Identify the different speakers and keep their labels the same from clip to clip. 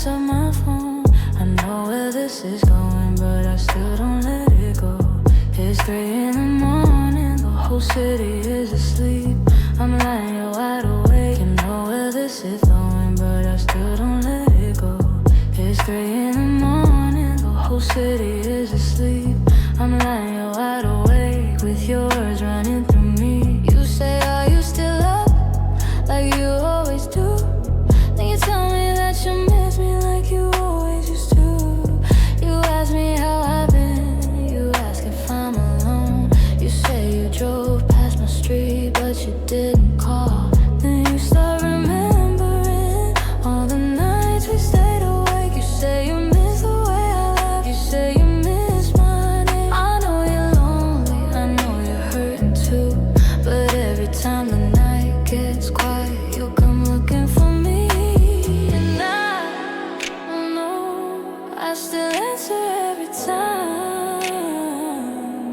Speaker 1: answer my phone. I know where this is going, but I still don't let it go. It's 3 in the morning, the whole city is asleep. I'm lying here wide awake. You know where this is going, but I still don't let it go. It's 3 in the morning, the whole city is asleep. I'm lying here wide awake with your words running through me. You say, are you still up? Like you always do. Then you tell me that you miss me like you always used to. You ask me how I've been, you ask if I'm alone. You say you drove past my street, but you didn't call. Then you start remembering all the nights we stayed awake. You say you miss the way I laugh. You say you miss my name. I know you're lonely, I know you're hurting too. But every time the night gets quiet, you come looking for me. And I don't know, I still answer every time.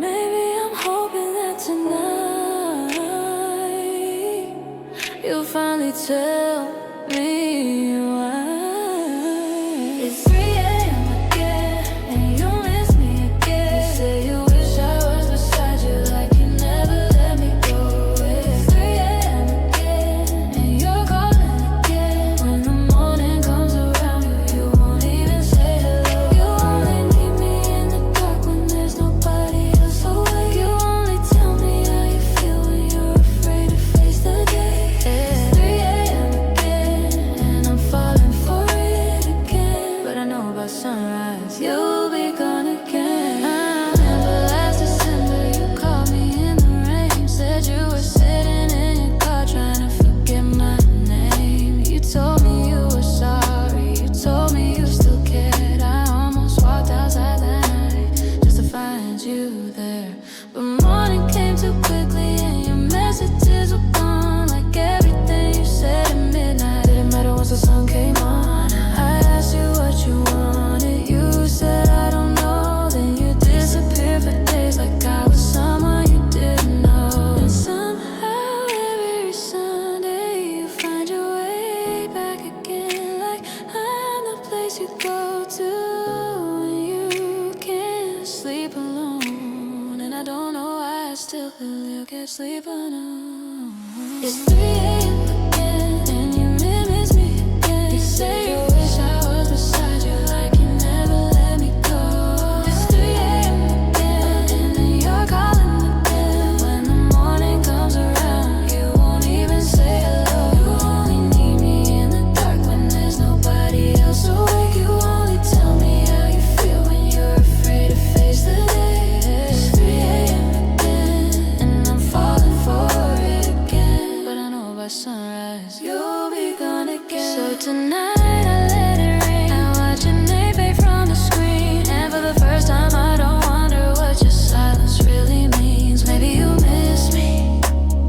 Speaker 1: Maybe I'm hoping that tonight you'll finally tell me why. It's 3 a.m. again, and you miss me again. You say you wish I was beside you, like you never let me go. It's 3 a.m. again, and you're calling again. When the morning comes around, you won't even say hello. You only need me in the dark when there's nobody else awake. You only tell me how you feel when you're afraid to face the day. It's 3 a.m. again, and I'm falling for it again. But I know by sunrise you'll be gone again. Remember last December you called me in the rain. Said you were sitting in your car trying to forget my name. You told me you were sorry, you told me you still cared. I almost walked outside that night just to find you there. But morning came too quickly and your messages were gone. Like everything you said at midnight didn't matter once the sun came on. I asked you what you wanted, you said I don't know. Then you disappeared for days like I was someone you didn't know. And somehow every Sunday you find your way back again. Like I'm the place you go to when you can't sleep alone. And I don't know why I still feel you can't sleep alone. It's 3 a.m. again, and you miss me again. You say you wish I was beside you, like you never let me go. It's 3 a.m. again, and then you're calling again. When the morning comes around, you won't even say hello. You only need me in the dark when there's nobody else awake. You only tell me how you feel when you're afraid to face the day. It's 3 a.m. again, and I'm falling for it again. But I know by sunrise you'll be gone again. So tonight I let it rain. I watch your name fade from the screen, and for the first time I don't wonder what your silence really means. Maybe you miss me,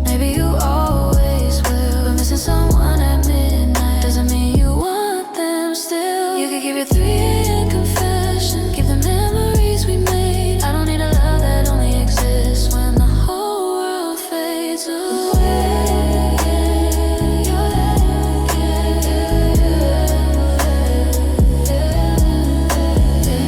Speaker 1: maybe you always will. But missing someone at midnight doesn't mean you want them still. You could give your 3 a.m. confession, keep the memories we made. I don't need a love that only exists when the whole world fades away.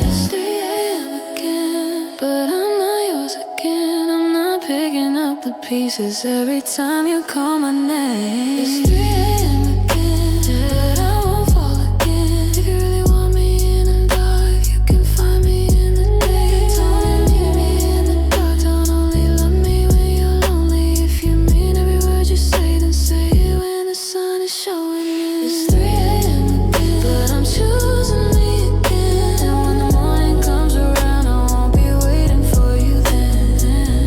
Speaker 1: It's 3 a.m. again, but I'm not yours again. I'm not picking up the pieces every time you call my name. It's 3 a.m. again, but I won't fall again. If you really want me in the dark, you can find me in the day. Don't leave me in the dark, don't only love me when you're lonely. If you mean every word you say, then say it when the sun is showing in. It's 3 a.m. again, but I'm choosing me again. And when the morning comes around, I won't be waiting for you then.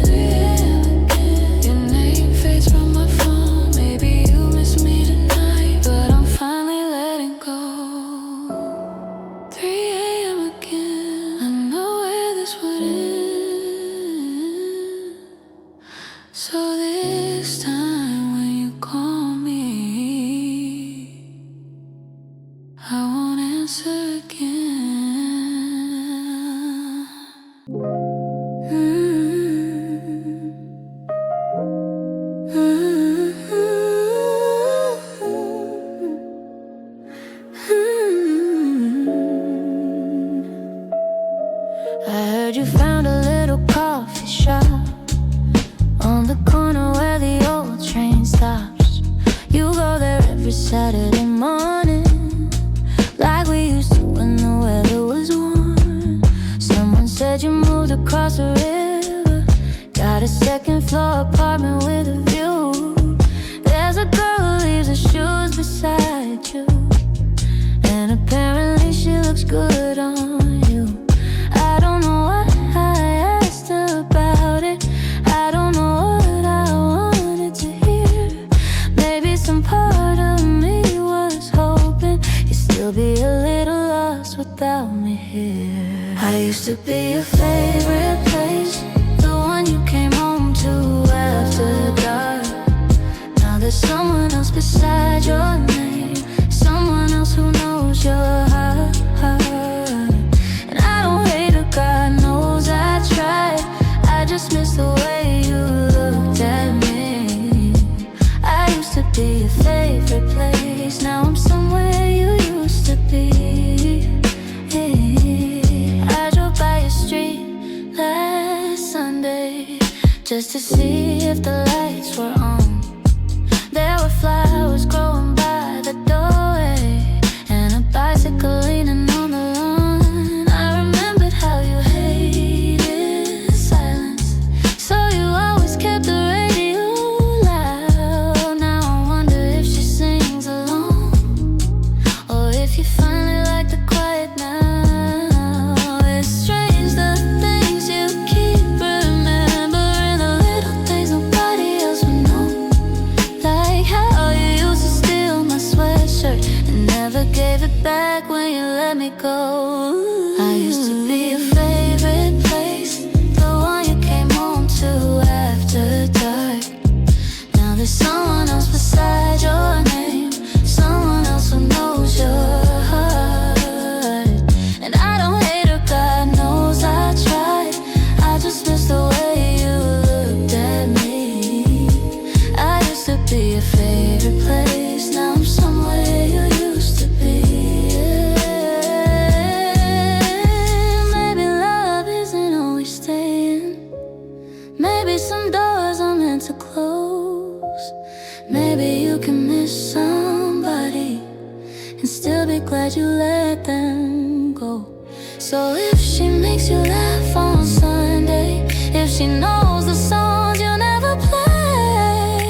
Speaker 1: 3 a.m. again, your name fades from my phone. Maybe you every Saturday morning, like we used to when the weather was warm. Someone said you moved across the river, got a second floor apartment with a view. There's a girl who leaves her shoes beside you, and apparently she looks good on you. I don't know why I asked her about it. I don't know what I wanted to hear. Maybe some part of me was hoping you'd still be a little lost without me here. I used to be your favorite place, the one you came home to after dark. Now there's someone else beside your name, someone else who knows your heart. And I don't hate her, God knows I tried. I just miss the way you looked at me. I used to be your favorite place, now I'm somewhere you used to be. I drove by your street last Sunday just to see if the lights were on. There were flowers growing by the doorway and a bicycle leaning on the lawn. I remembered how you hated silence, so you always kept the radio loud. Now I wonder if she sings along, or if you finally like the quiet now. It's strange the things you keep remembering, the little things nobody else would know. Like how you used to steal my sweatshirt and never gave it back when you let me go. I used to be your favorite place, the one you came home to after dark. Now there's someone else beside your name, someone else who knows your heart. And I don't hate her, God knows I tried. I just miss the way you looked at me. I used to be your favorite place, now I'm somewhere you used to be. Maybe love isn't always staying, maybe some doors are meant to close. Maybe you can miss somebody and still be glad you let them go. So if she makes you laugh on Sunday, if she knows the songs you never play,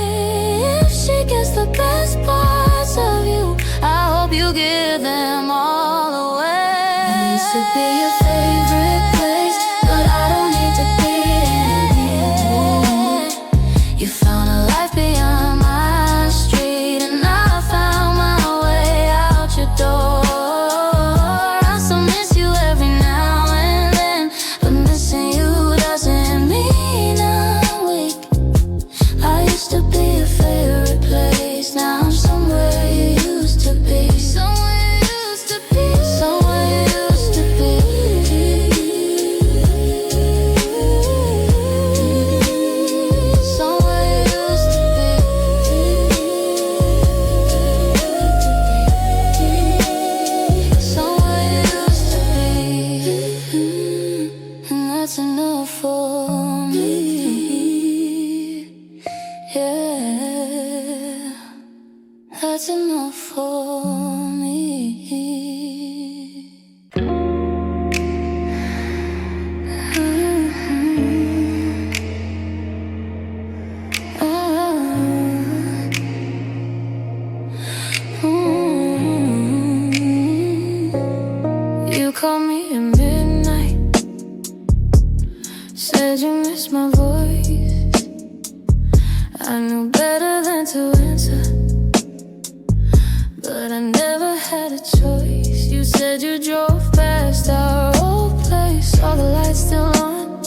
Speaker 1: if she gets the best parts of you, I hope you give them all away. I used to be your favorite place, but I don't need to be anymore. You found a life beyond my street, and I found my way out your door. I still miss you every now and then, but missing you doesn't mean I'm weak. I used to be your favorite place, now I'm somewhere you used to be. Somewhere you used to be. Somewhere you used to be. Somewhere you used to be. Somewhere you used to be. And that's enough for me. Yeah, that's enough for me. You called me at midnight, said you missed my voice. I knew better than to answer, but I never had a choice. You said you drove past our old place, all the lights still on.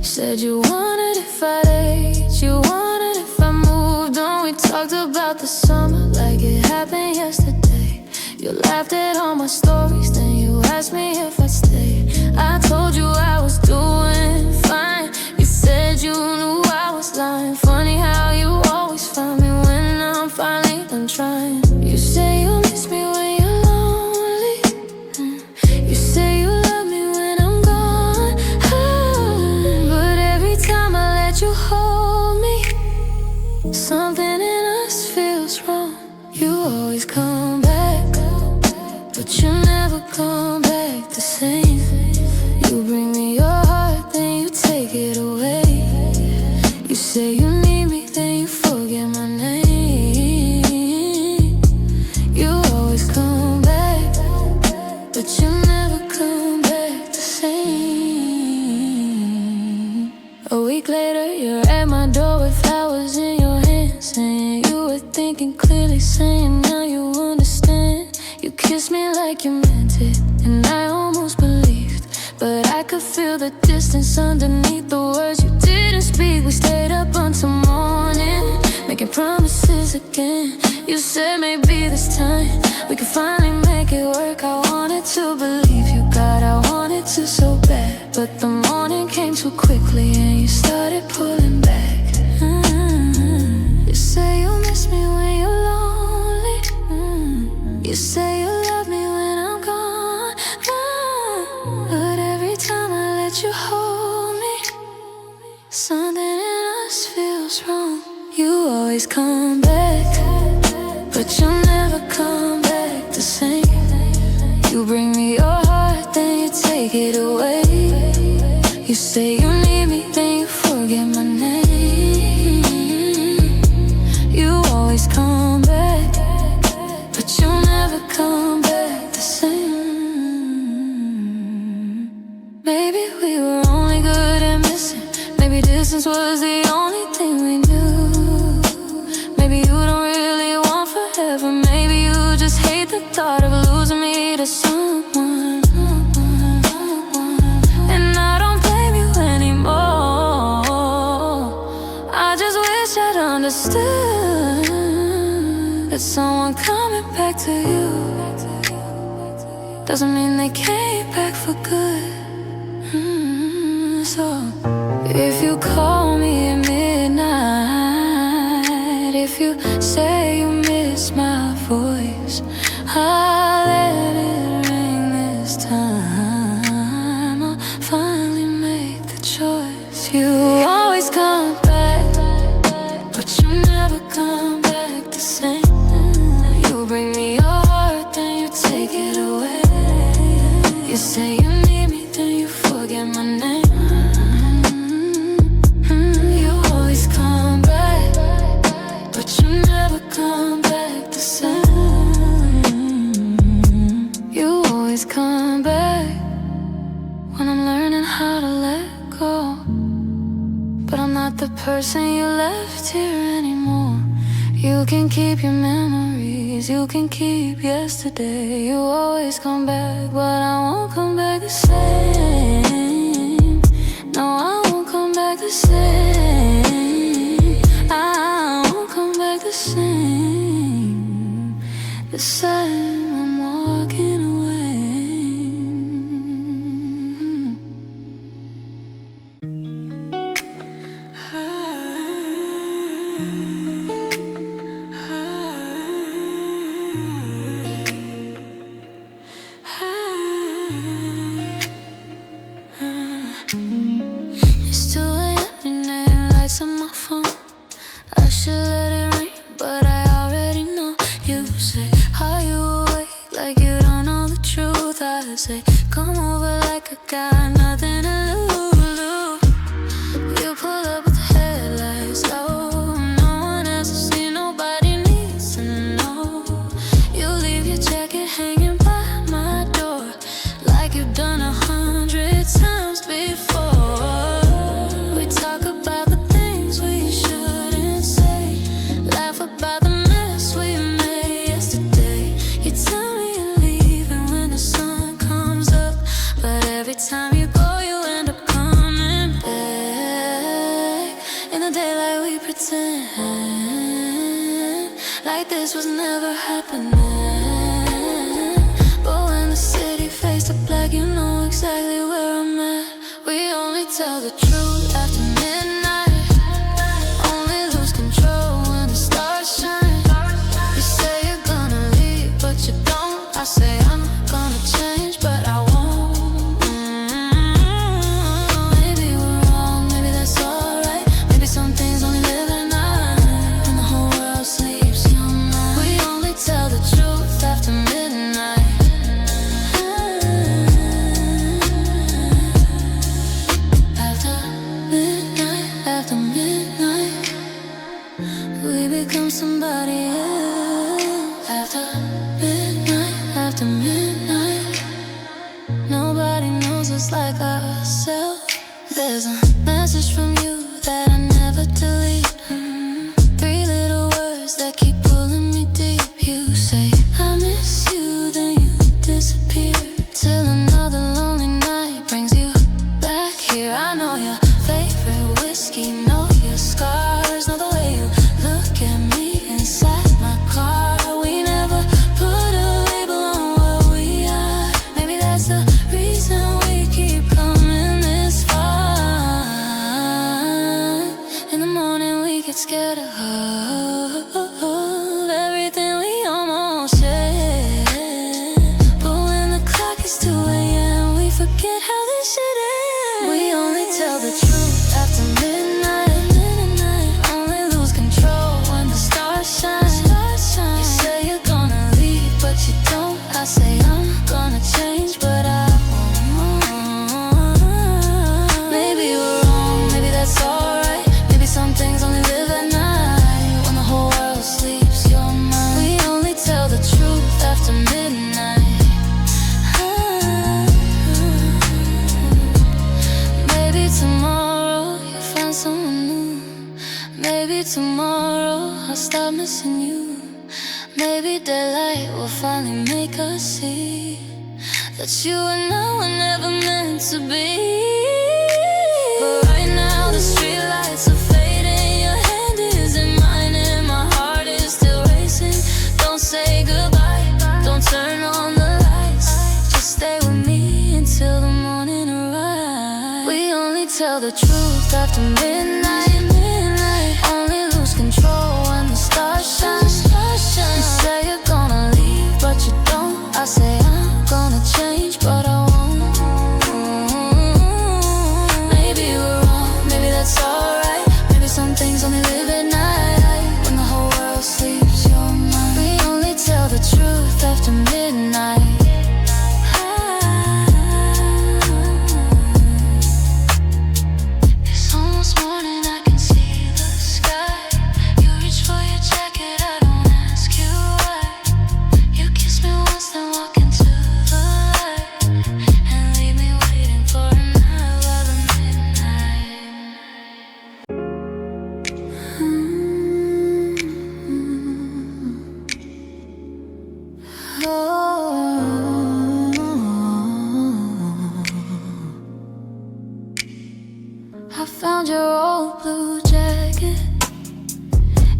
Speaker 1: Said you wanted if I ate, you wanted if I moved on. We talked about the summer like it happened yesterday. You laughed at all my stories, then you asked me if I'd stay. I told you I was doing fine. You said you knew I was lying. Funny how you always find me when I'm finally done trying. You say you miss me when you're lonely. You say you love me when I'm gone. But every time I let you hold me, something in us feels wrong. You always come back, but you never come back the same. You bring me your heart, then you take it away. You say you need me, then you forget my name. You always come back, but you never come back the same. A week later, you're at my door with flowers in your hand, saying you were thinking clearly, saying now you understand. You kissed me like you meant it, and I almost believed, but I could feel the distance underneath the words you didn't speak. We stayed up until morning, making promises again. You said maybe this time we could finally make it work. I wanted to believe you, God, I wanted to so bad. But the morning came too quickly and you started pulling back. You say you miss me when you're lonely. You say you love me when I'm gone. But every time I let you hold me, something in us feels wrong. You always come back, but you never come back the same. You bring me your heart, then you take it away. You say you need me, then you forget my name. You always come back, but you never come back the same. Maybe we were only good at missing. Maybe distance was the only thing we knew. Maybe you don't really want forever. Maybe you just hate the thought of losing me to someone. And I don't blame you anymore. I just wish I'd understood that someone coming back to you doesn't mean they came back for good. So if you call me at midnight, if you say you miss my voice, I'll let it ring this time. I'll finally make the choice. You always come back, but you never come back the same. You bring me your heart, then you take it away. You say you need me, then you forget my name. You always come back, but you never come back the same. You always come back when I'm learning how to let go. But I'm not the person you left here anymore. You can keep your memories, you can keep yesterday. You always come back, but I won't come back the same. No, I won't come back the same. I won't come back the same. The same, I'm walking away. It's 2 a.m. and there lights on my phone. I should let it ring, but I already know. You say, are you awake? Like you don't know the truth. I say, come over like I got nothing to lose. You pull up with the headlights low. No one else to see, nobody needs to know. You leave your jacket hanging by my door, like you've done 100 times before. We talk about the things we shouldn't say, laugh about the mess we made yesterday. You tell me you're leaving when the sun comes up, but every time you go you end up coming back. In the daylight we pretend like this was never happening. But when the city fades to black, you know exactly where I'm at. We only tell the truth after midnight, only lose control when the stars shine. You say you're gonna leave, but you don't. I say I'm gonna change, but I won't. Maybe we're wrong, maybe that's alright. Maybe some things only live at night, and the whole world sleeps. We only after midnight. Nobody knows us like ourselves. There's a message from you that I never delete. 3 little words that keep pulling me deep. You say, I miss you, then you disappear. Till another lonely night brings you back here. I know your favorite whiskey, know your scars, know the way you look at me inside my car. We never put a label on what we are. Maybe that's the reason we keep coming this far. In the morning we get scared of everything we almost said. But when the clock is 2 a.m. we forget how this shit ends. We only tell the truth after midnight. Only lose control when the stars shine. You say you're gonna leave, but you don't. I say I'm gonna change, but I won't. Maybe we're wrong, maybe that's alright. Maybe some things only live at night. When the whole world sleeps, you're mine. We only tell the truth after midnight. Maybe tomorrow you'll find someone new. Maybe tomorrow I'll stop missing you. Maybe daylight will finally make us see that you and I were never meant to be. But right now the streetlights are fading. Your hand is in mine and my heart is still racing. Don't say goodbye, don't turn on the lights. Just stay with me until the morning arrives. We only tell the truth after midnight. Only lose control when the stars shine. You say you're gonna leave, but you don't. I say I'm gonna change, but I won't. Maybe we're wrong, maybe that's alright. Maybe some things only live at night. When the whole world sleeps, you're mine. We only tell the truth after midnight. It's almost morning, I can see the sky. You reach for your jacket, I don't ask you why. You kiss me once, then walk into the light and leave me waiting for another midnight. I found your old blue jacket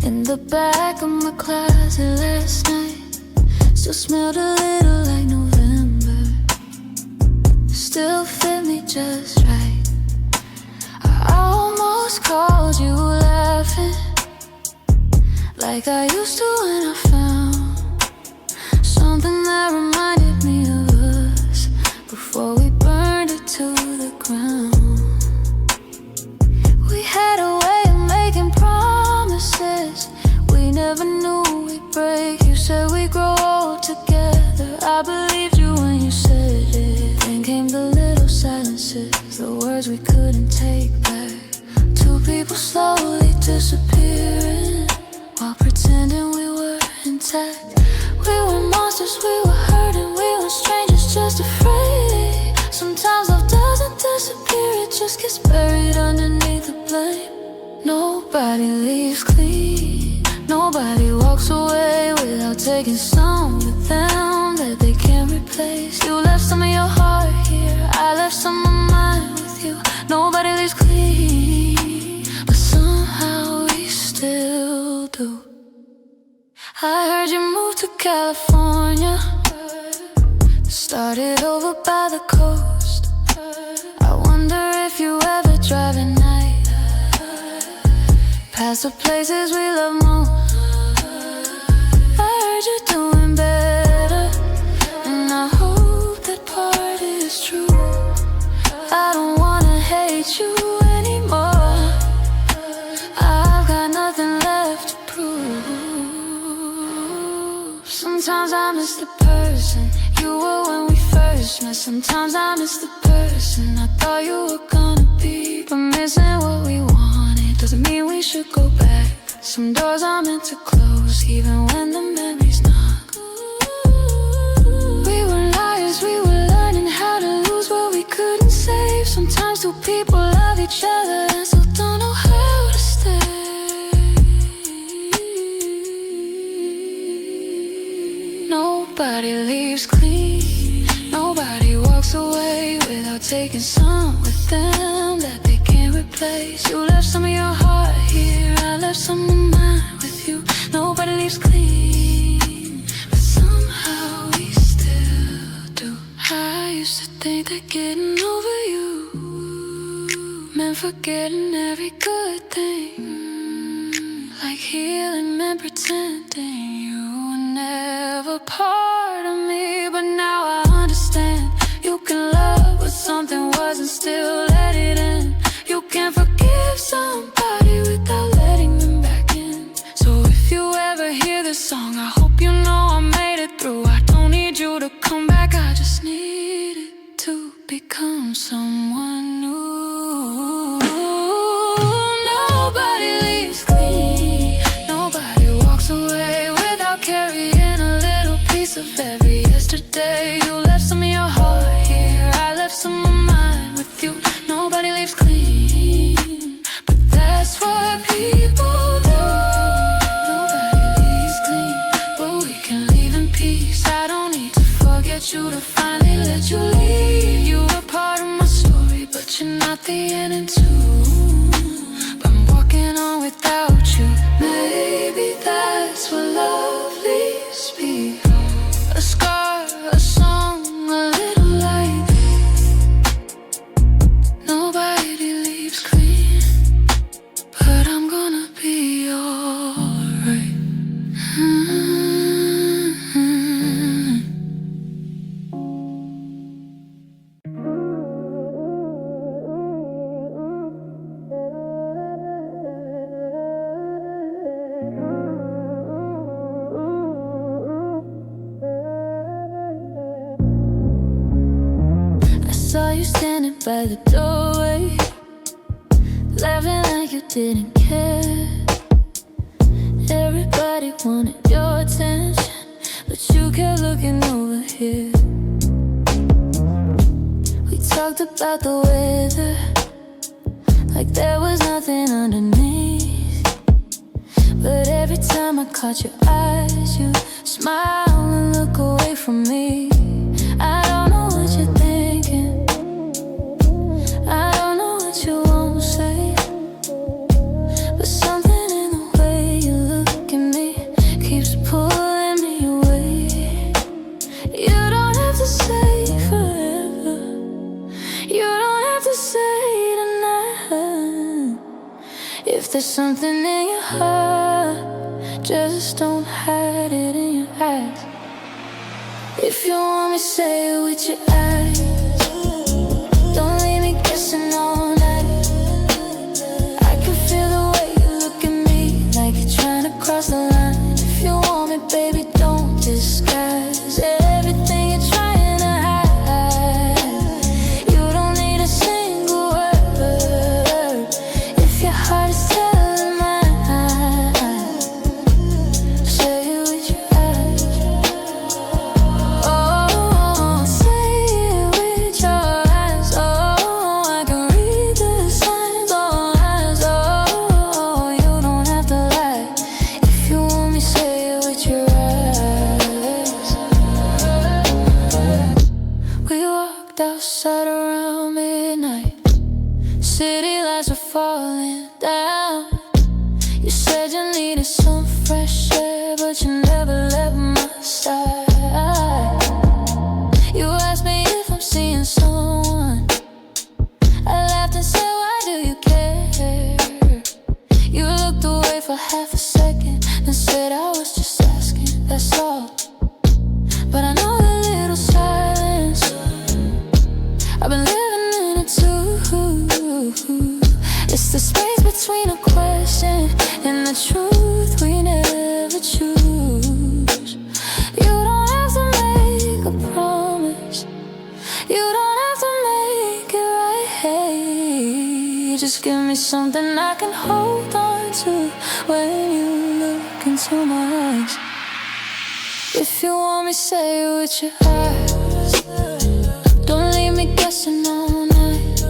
Speaker 1: in the back of my closet last night. Still smelled a little like November. Still fit me just right. I almost called you laughing, like I used to when I found something that reminded me of us before we burned it to the ground. We had a way of making promises we never knew we'd break. You said we'd grow old together. I believed you when you said it. Then came the little silences, the words we couldn't take back. 2 people slowly disappearing while pretending we were intact. We were monsters, we were hurting, we were strangers, just afraid. Sometimes love doesn't disappear, it just gets buried underneath the blame. Nobody leaves clean, nobody walks away without taking some with them that they can't replace. You left some of your heart here, I left some of mine with you. Nobody leaves clean, but somehow we still do. I heard you moved to California, started over by the coast. I wonder if you ever drive at night past the places we love most. I heard you're doing better, and I hope that part is true. I don't wanna hate you anymore. I've got nothing left to prove. Sometimes I miss the person you were when we first met. Sometimes I miss the person I thought you were gonna be. But missing what we wanted doesn't mean we should go back. Some doors are meant to close, even when the memory's not. people love each other and still don't know how to stay. Nobody leaves clean, nobody walks away without taking some with them that they can't replace. You left some of your heart here, I left some of mine with you. Nobody leaves clean, but somehow we still do. I used to think that getting over you meant forgetting every good thing, like healing meant pretending you were never part of me. But now I understand, you can love what something was and still let it in. You can't forgive somebody without letting them back in. So if you ever hear this song, I hope you know I made it through. I don't need you to come back, I just needed to become someone new. Nobody leaves clean, nobody walks away without carrying a little piece of every yesterday. You left some of your heart here, I left some of mine with you. Nobody leaves clean, but that's what people do. Nobody leaves clean, but we can leave in peace. I don't need to forget you to finally let you leave. You were part of my story, but you're not the end in two. I'm walking on without you. Maybe that's what love leaves me. A scar, a song, a little light. Nobody leaves clean, but I'm gonna be alright. I saw you standing by the doorway, laughing like you didn't care. Everybody wanted your attention, but you kept looking over here. We talked about the weather like there was nothing underneath, but every time I caught your eyes, you smile and look away from me. I don't know what you're thinking, I don't know what you want to say, but something in the way you look at me keeps pulling me away. You don't have to say forever, you don't have to say tonight. If there's something in your heart, just don't hide it in your eyes. If you want me, say it with your eyes. Don't leave me guessing all night. I can feel the way you look at me, like you're trying to cross the line. If you want me, baby, don't disguise everything you're trying to hide. You don't need a single word if your heart is telling mine. Say it with your eyes. Oh, say it with your eyes. Oh, I can read the signs. Oh, eyes. Oh, you don't have to lie. If you want me, say it with your eyes. We walked outside around midnight. City lights were falling down. You said you needed some fresh air, but you never left my side. You asked me if I'm seeing someone. I laughed and said, why do you care? You looked away for half a second and said, I was just asking, that's all. But I know the little silence, I've been living in it too. It's the space between a question and the truth we never choose. You don't have to make a promise, you don't have to make it right. Hey, just give me something I can hold on to when you look into my eyes. If you want me, say it with your eyes. Don't leave me guessing all night.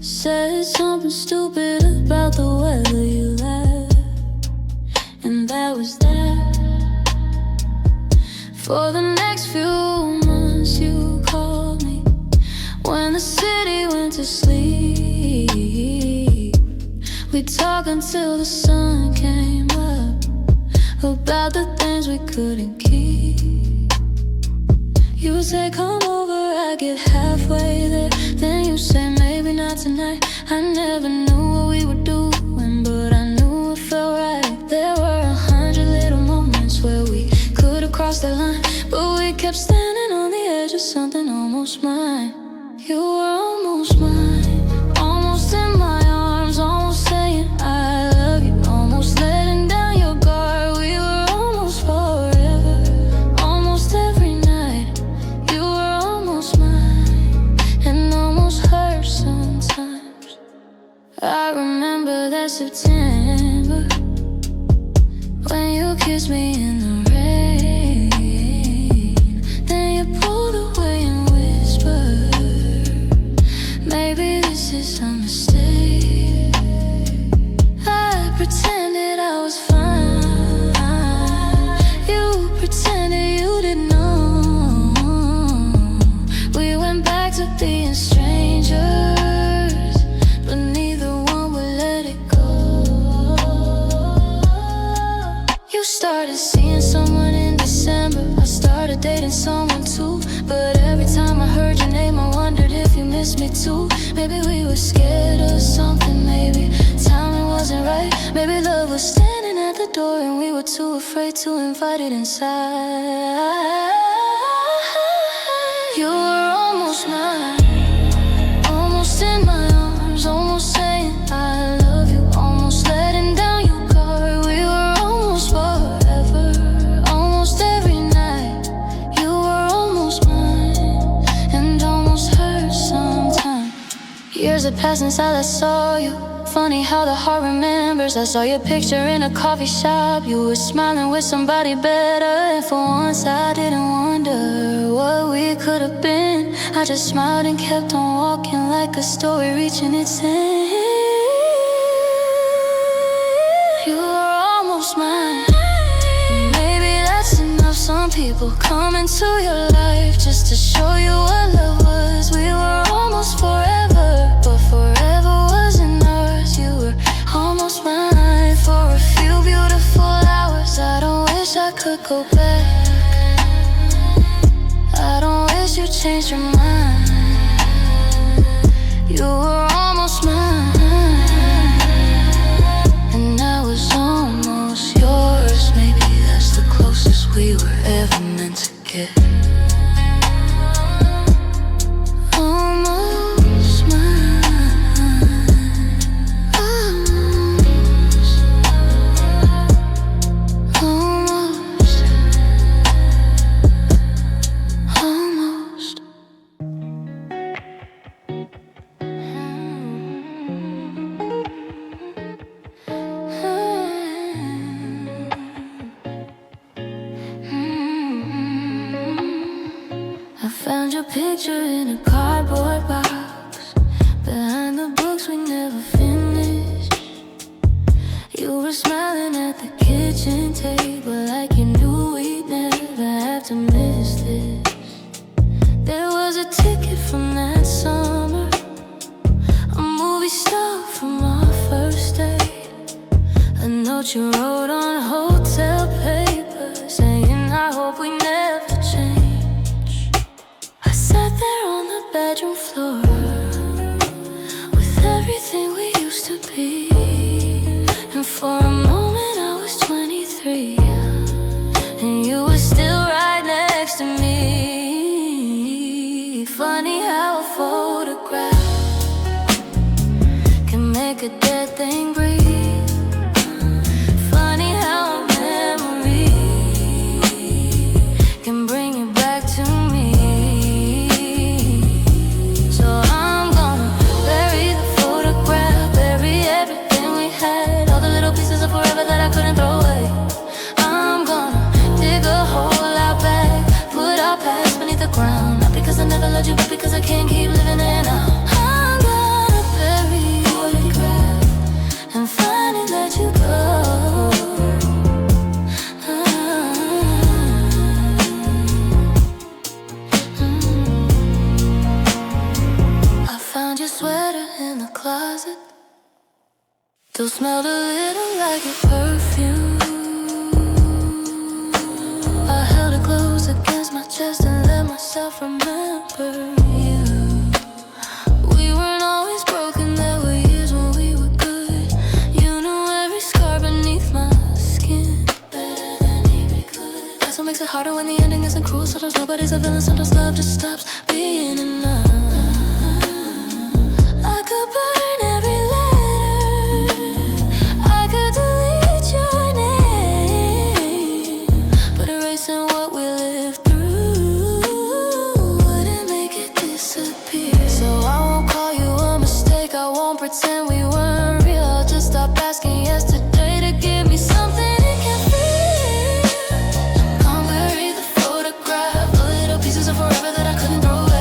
Speaker 1: Said something stupid about the weather, you laughed, and that was that. For the next few months you called me when the city went to sleep. We'd talk until the sun came up about the things we couldn't keep. You would say, come over, I'd get halfway there. Then you say, maybe not tonight. I never knew what we were doing, but I knew it felt right. There were 100 little moments where we could have crossed that line, but we kept standing on the edge of something almost mine. You were almost mine, almost in my arms, almost saying I love you, almost letting down your guard. We were almost forever, almost every night. You were almost mine, and almost hurt sometimes. I remember that September when you kissed me in the rain. Then you pulled away and whispered, maybe this is a mistake. I pretended I was fine. You pretended you didn't know. We went back to being strangers, but neither one would let it go. You started seeing someone in December, I started dating someone too. But every time I heard your name, I wondered if you missed me too. Maybe we were scared of something, maybe timing wasn't right. Maybe love was standing at the door and we were too afraid to invite it inside. You were almost mine, almost in my arms, almost saying I love you, almost letting down your guard. We were almost forever, almost every night. You were almost mine, and almost hurt sometimes. Years have passed since I last saw you. Funny how the heart remembers. I saw your picture in a coffee shop. You were smiling with somebody better, and for once I didn't wonder what we could have been. I just smiled and kept on walking like a story reaching its end. You were almost mine. Maybe that's enough. Some people come into your life just to show you what love was. We were almost forever, but forever wasn't ours. You were almost mine for a few beautiful hours. I don't wish I could go back. I don't wish you changed your mind. You were almost mine, and I was almost yours. Maybe that's the closest we were ever meant to get. Almost mine, almost, almost, almost. I found your picture in a cardboard box behind the books we never finished. You were smiling at the kitchen table like you knew we'd never have to miss this. There was a ticket from that summer, a movie star from our first date, a note you wrote on hotel paper saying I hope we never change. I sat there on the bedroom floor with everything we used to be, and for a moment I was 23 and you were still right next to me. Funny how a photograph can make a dead thing breathe. Funny how a memory can bring you back to me. So I'm gonna bury the photograph, bury everything we had, all the little pieces of forever that I couldn't throw away. I'm gonna dig a hole out back, put our past beneath the ground. Not because I never loved you, but because I can't keep living it now. I'm gonna bury in the closet. Still smelled a little like your perfume. I held it close against my chest and let myself remember you. We weren't always broken, there were years when we were good. You knew every scar beneath my skin better than he could. That's what makes it harder when the ending isn't cruel. Sometimes nobody's a villain, sometimes love just stops being enough. I could burn every letter, I could delete your name, but erasing what we lived through wouldn't make it disappear. So I won't call you a mistake, I won't pretend we weren't real. I'll just stop asking yesterday to give me something it can feel. Can't bury the photograph, the little pieces of forever that I couldn't throw away.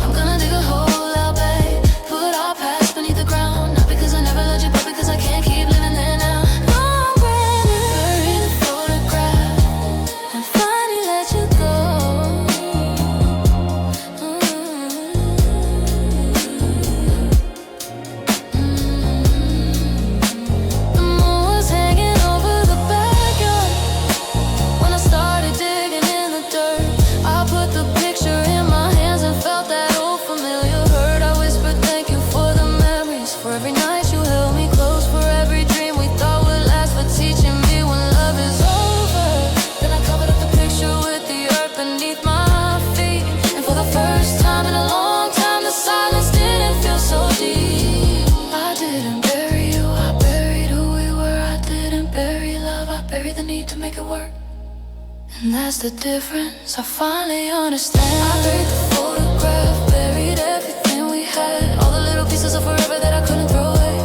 Speaker 1: I'm gonna dig a hole out, babe, put our past beneath the ground. Not because I never loved you, but because I can't keep living there now. I'm gonna bury the photograph and finally let you go. The moon was hanging over the backyard when I started digging in the dirt. I put the picture in my hands and felt that old familiar hurt. I whispered thank you for the memories, for every night you held me close, for every dream we thought would last, for teaching me when love is over. Then I covered up the picture with the earth beneath my feet, and for the first time in a long time the silence didn't feel so deep. I didn't bury you, I buried who we were. I didn't bury love, I buried the need to make it work. And that's the difference, I finally understand. I buried the photograph, buried everything we had, all the little pieces of forever that I couldn't throw away.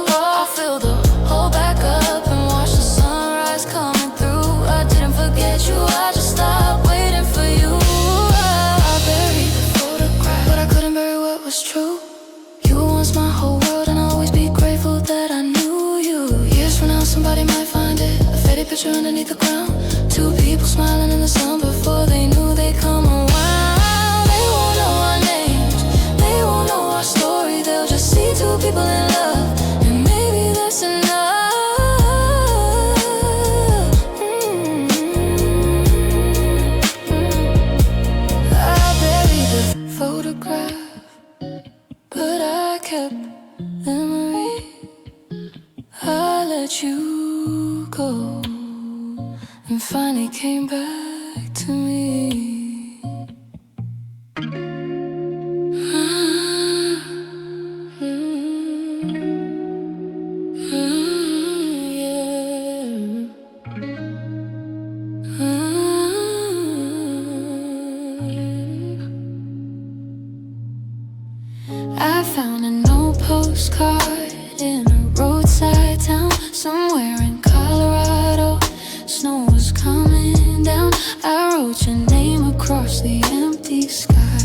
Speaker 1: I filled the hole back up and watched the sunrise coming through. I didn't forget you, I just stopped waiting for you. I buried the photograph, but I couldn't bury what was true. You were once my whole world, and I'll always be grateful that I knew you. Years from now somebody might find it, a faded picture underneath the ground. Two people smiling in the sun before they knew they'd come around. They won't know our names, they won't know our story. They'll just see two people in love, and maybe that's enough. I buried the photograph, but I kept the memory. I let you go and finally came back to me. I found an old postcard in a roadside town somewhere in Colorado. Snow was coming down. I wrote your name across the empty sky,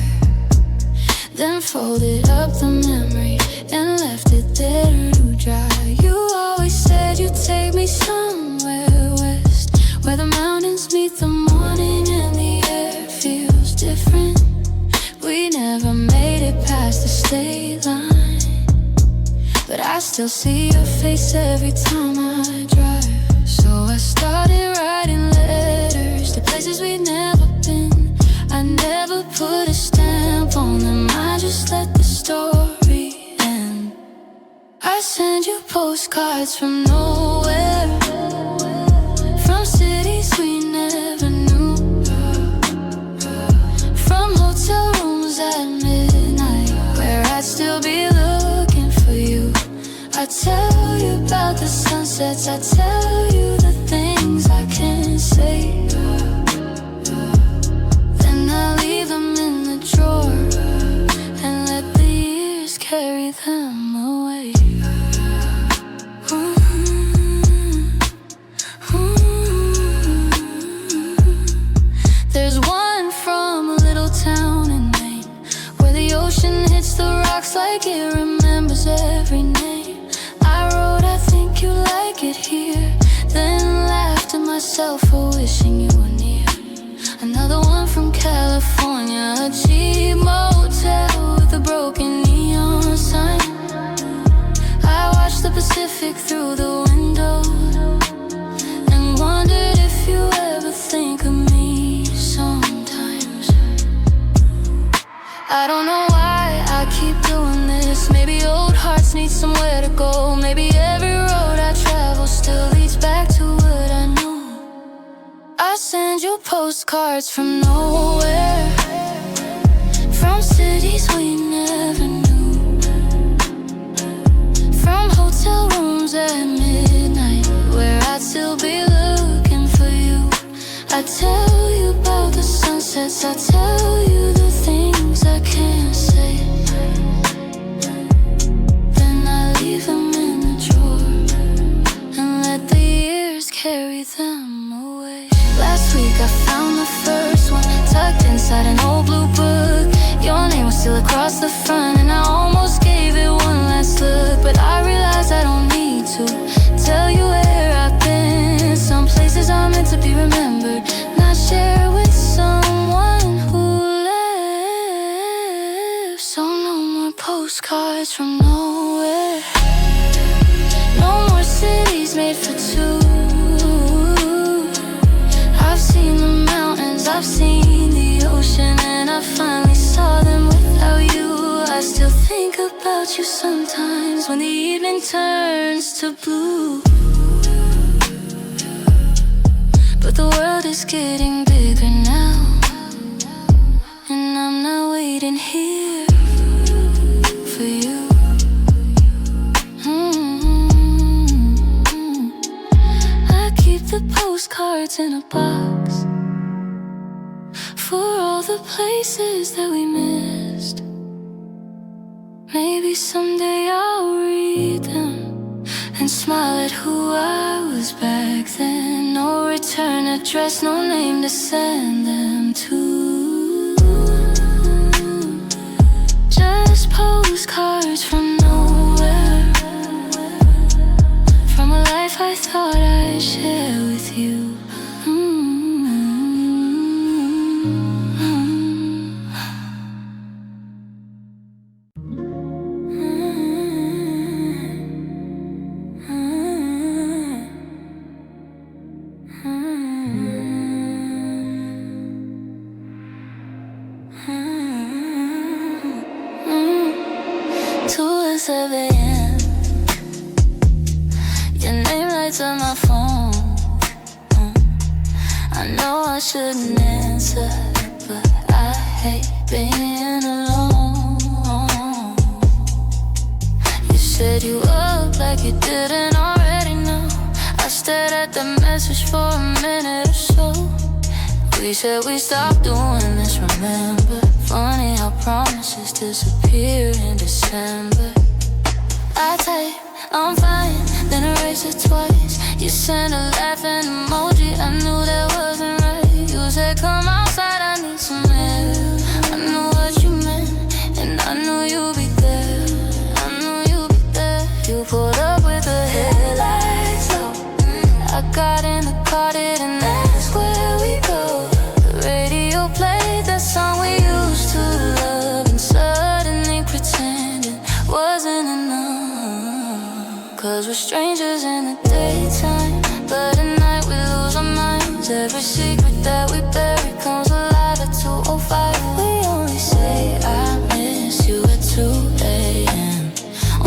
Speaker 1: then folded up the memory and left it there to dry. You always said you'd take me somewhere west, where the mountains meet the morning and the air feels different. We never made it past the state line, but I still see your face every time I drive. So I started writing letters to places we'd never been. I never put a stamp on them, I just let the story end. I send you postcards from nowhere, from cities we never knew, from hotel rooms at midnight where I'd still be looking for you. I tell you about the sunsets, I tell you the things I can't say, then I leave them in the drawer and let the years carry them away. There's one from a little town in Maine, where the ocean hits the rocks like it remembers every name. I wrote, I think you like it here, then laughed at myself for wishing you were near. Another one from California, a cheap motel with a broken knee. watched the Pacific through the window and wondered if you ever think of me sometimes. I don't know why I keep doing this. Maybe old hearts need somewhere to go. Maybe every road I travel still leads back to what I know. I send you postcards from nowhere, from cities we never knew, from hotel rooms at midnight where I'd still be looking for you. I tell you about the sunsets, I tell you the things I can't say, then I leave them in the drawer and let the years carry them away. Last week I found the first one tucked inside an old blue book. Your name was still across the front and I almost gave it one last look, but I realized I don't need to tell you where I've been. Some places are meant to be remembered, not shared with someone who lives. So no more postcards from nowhere, no more cities made for two. I've seen the mountains, I've seen the ocean, and I finally saw them without you. I still think about you sometimes when the evening turns to blue. But the world is getting bigger now, and I'm not waiting here for you. I keep the postcards in a box for all the places that we missed. Maybe someday I'll read them and smile at who I was back then. No return address, no name to send them to. Just postcards from nowhere, from a life I thought I'd share with you. Your name lights up my phone. I know I shouldn't answer, but I hate being alone. You said you up like you didn't already know. I stared at the message for a minute or so. We said we stopped doing this, remember? Funny how promises disappear in December. I type, I'm fine, then erase it twice. You sent a laughing emoji, I knew that wasn't right. You said come outside, I need some air. I knew what you meant, and I knew you'd be there. I knew you'd be there. You pulled up with the headlights low. I got in the car, didn't ask where we go. The radio played that song we used to love, and suddenly pretending wasn't enough. 'Cause we're strangers in the daytime, but at night we lose our minds. Every secret that we bury comes alive at 2:05. We only say I miss you at 2 a.m.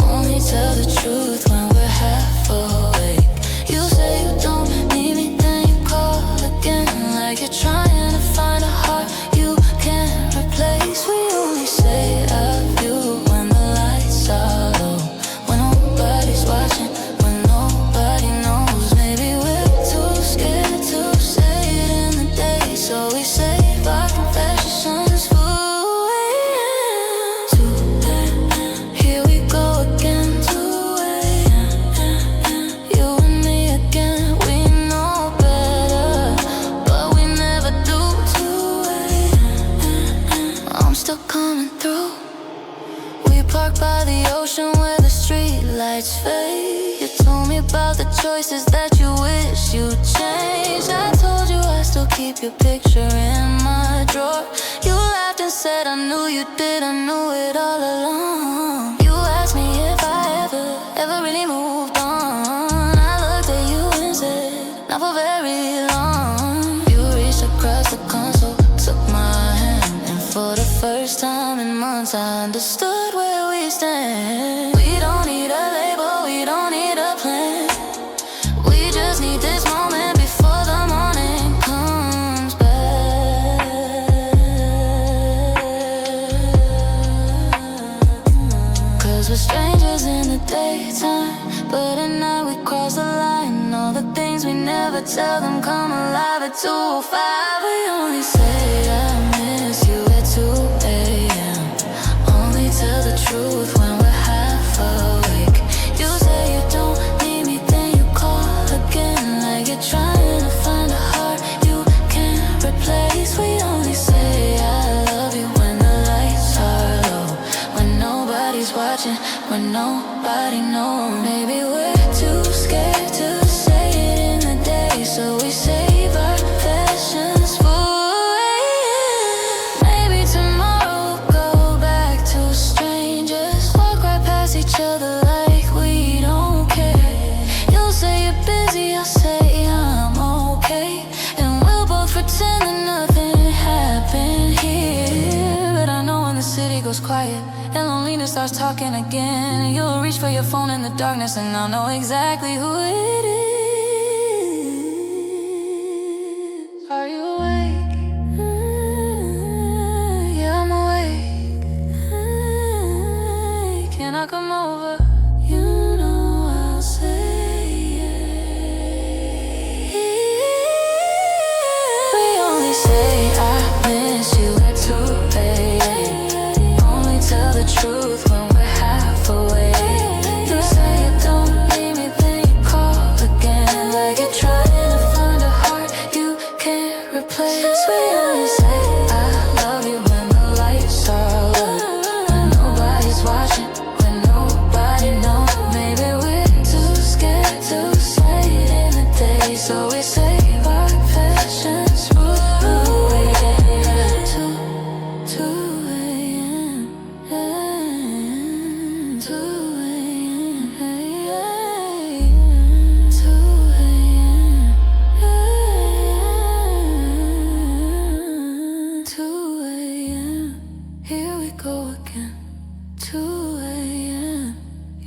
Speaker 1: Only tell the truth when we're half awake. You say you don't need me, then you call again, like you're trying to find a heart you can't replace. We only say I do when the lights are low, when nobody's watching, when nobody knows. Maybe we're too scared to say it in the day, so we save our confessions for 2 a.m. Here we go again, 2 a.m. You and me again, we know better, but we never do. 2 a.m. I'm still coming through. We park by the ocean where the street lights fade. You told me about the choices that you wish you'd change. I told you I still keep your picture in my drawer. You laughed and said I knew you did, I knew it all along. You asked me if I ever really moved not for very long. You reached across the console, took my hand, and for the first time in months I understood where we stand. We don't need a label, we don't need a plan. We just need this moment before the morning comes back. 'Cause we're strangers in the daytime, but at night we cross the line. All the things we never tell them come alive at 2:05. We only say I miss you at 2 a.m. Only tell the truth when we're half awake. You say you don't need me, then you call again, like you're trying to find a heart you can't replace. We only say I love you when the lights are low, when nobody's watching, when nobody knows. Maybe we're too scared to say it in the day, so we save our passions for AM. Maybe tomorrow we'll go back to strangers, walk right past each other like we don't care. You'll say you're busy, I'll say I'm okay, and we'll both pretend that nothing happened here. But I know when the city goes quiet and loneliness starts talking again, you'll reach for your phone in the darkness, and I'll know exactly who it is. Are you awake? Yeah, I'm awake. Can I come over? You know I'll say it. We only say I miss you at 2 a.m. Only tell the truth when we're half awake. You say you don't need me, then you call again, like you're trying to find a heart you can't replace. We only say I love you when the lights are low, when nobody's watching, when nobody knows. Maybe we're too scared to say it in the day, so we save our passions for 2 a.m. 2 a.m. 2 a.m. 2 a.m. Here we go again. 2 a.m.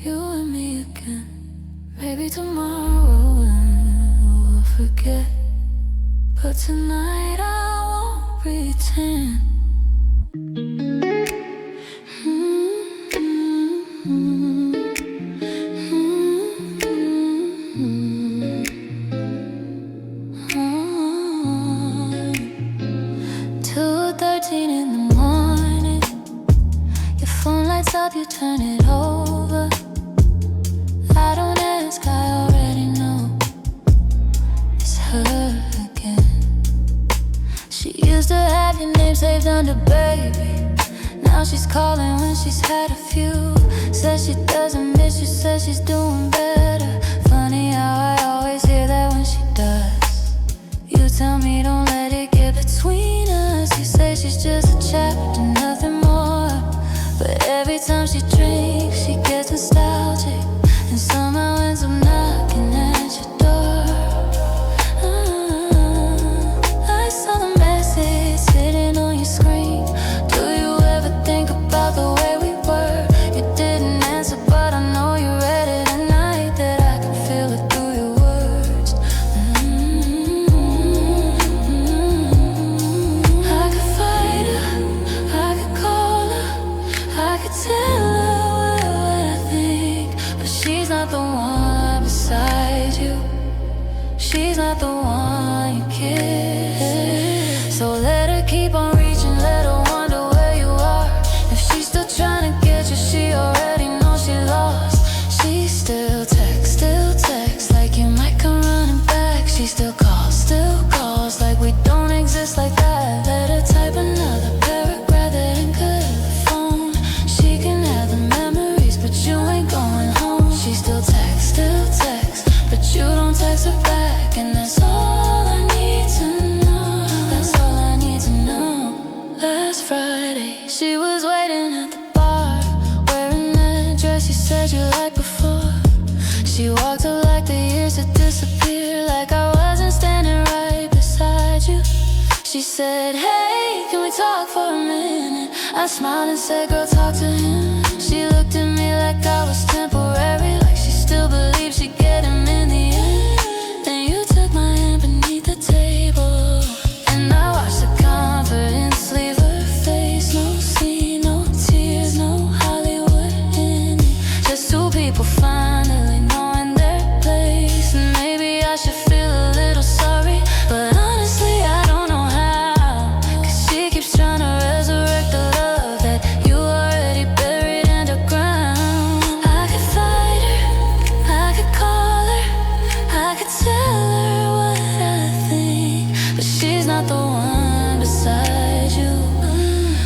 Speaker 1: You and me again. Maybe tomorrow we'll forget, but tonight I won't pretend. In the morning, your phone lights up, you turn it over. I don't ask, I already know it's her again. She used to have your name saved under baby. Now she's calling when she's had a few. Says she doesn't miss you, says she's doing better. Funny how I always hear that when she does. You tell me don't let it get between us. You say she's just a chapter, nothing more. But every time she drinks, she gets nostalgic, and somehow ends up knocking at your door. I saw the message sitting on your screen. Do you ever think about the way we were? You didn't answer, but I know you read it at night, that I can feel it through your words. I could fight her, I could call her, I could tell her what I think, but she's not the one beside you. She's not the one you kiss. So let her keep on reaching, let her wonder where you are. If she's still trying to get you, she already knows she lost. She still texts like you might come running back. She still calls like we don't exist like that. Let her type another paragraph that ain't good at the phone. She can have the memories, but you ain't going home. She still texts, but you don't text her back, and that's all I need to know. That's all I need to know. Last Friday, she was waiting at the bar, wearing that dress you said you liked before. She walked up like the years had disappeared, like I wasn't She said, hey, can we talk for a minute? I smiled and said, girl, talk to him. She looked at me like I was temporary, like she still believed she'd get him in the end. Then you took my hand beneath the table, and I watched the confidence leave her face. No scene, no tears, no Hollywood in it. Just two people finally knowing their place. And maybe I should feel a little sorry, but honestly I don't know how. Cause she keeps trying to resurrect the love that you already buried underground. I could fight her, I could call her, I could tell her what I think, but she's not the one beside you.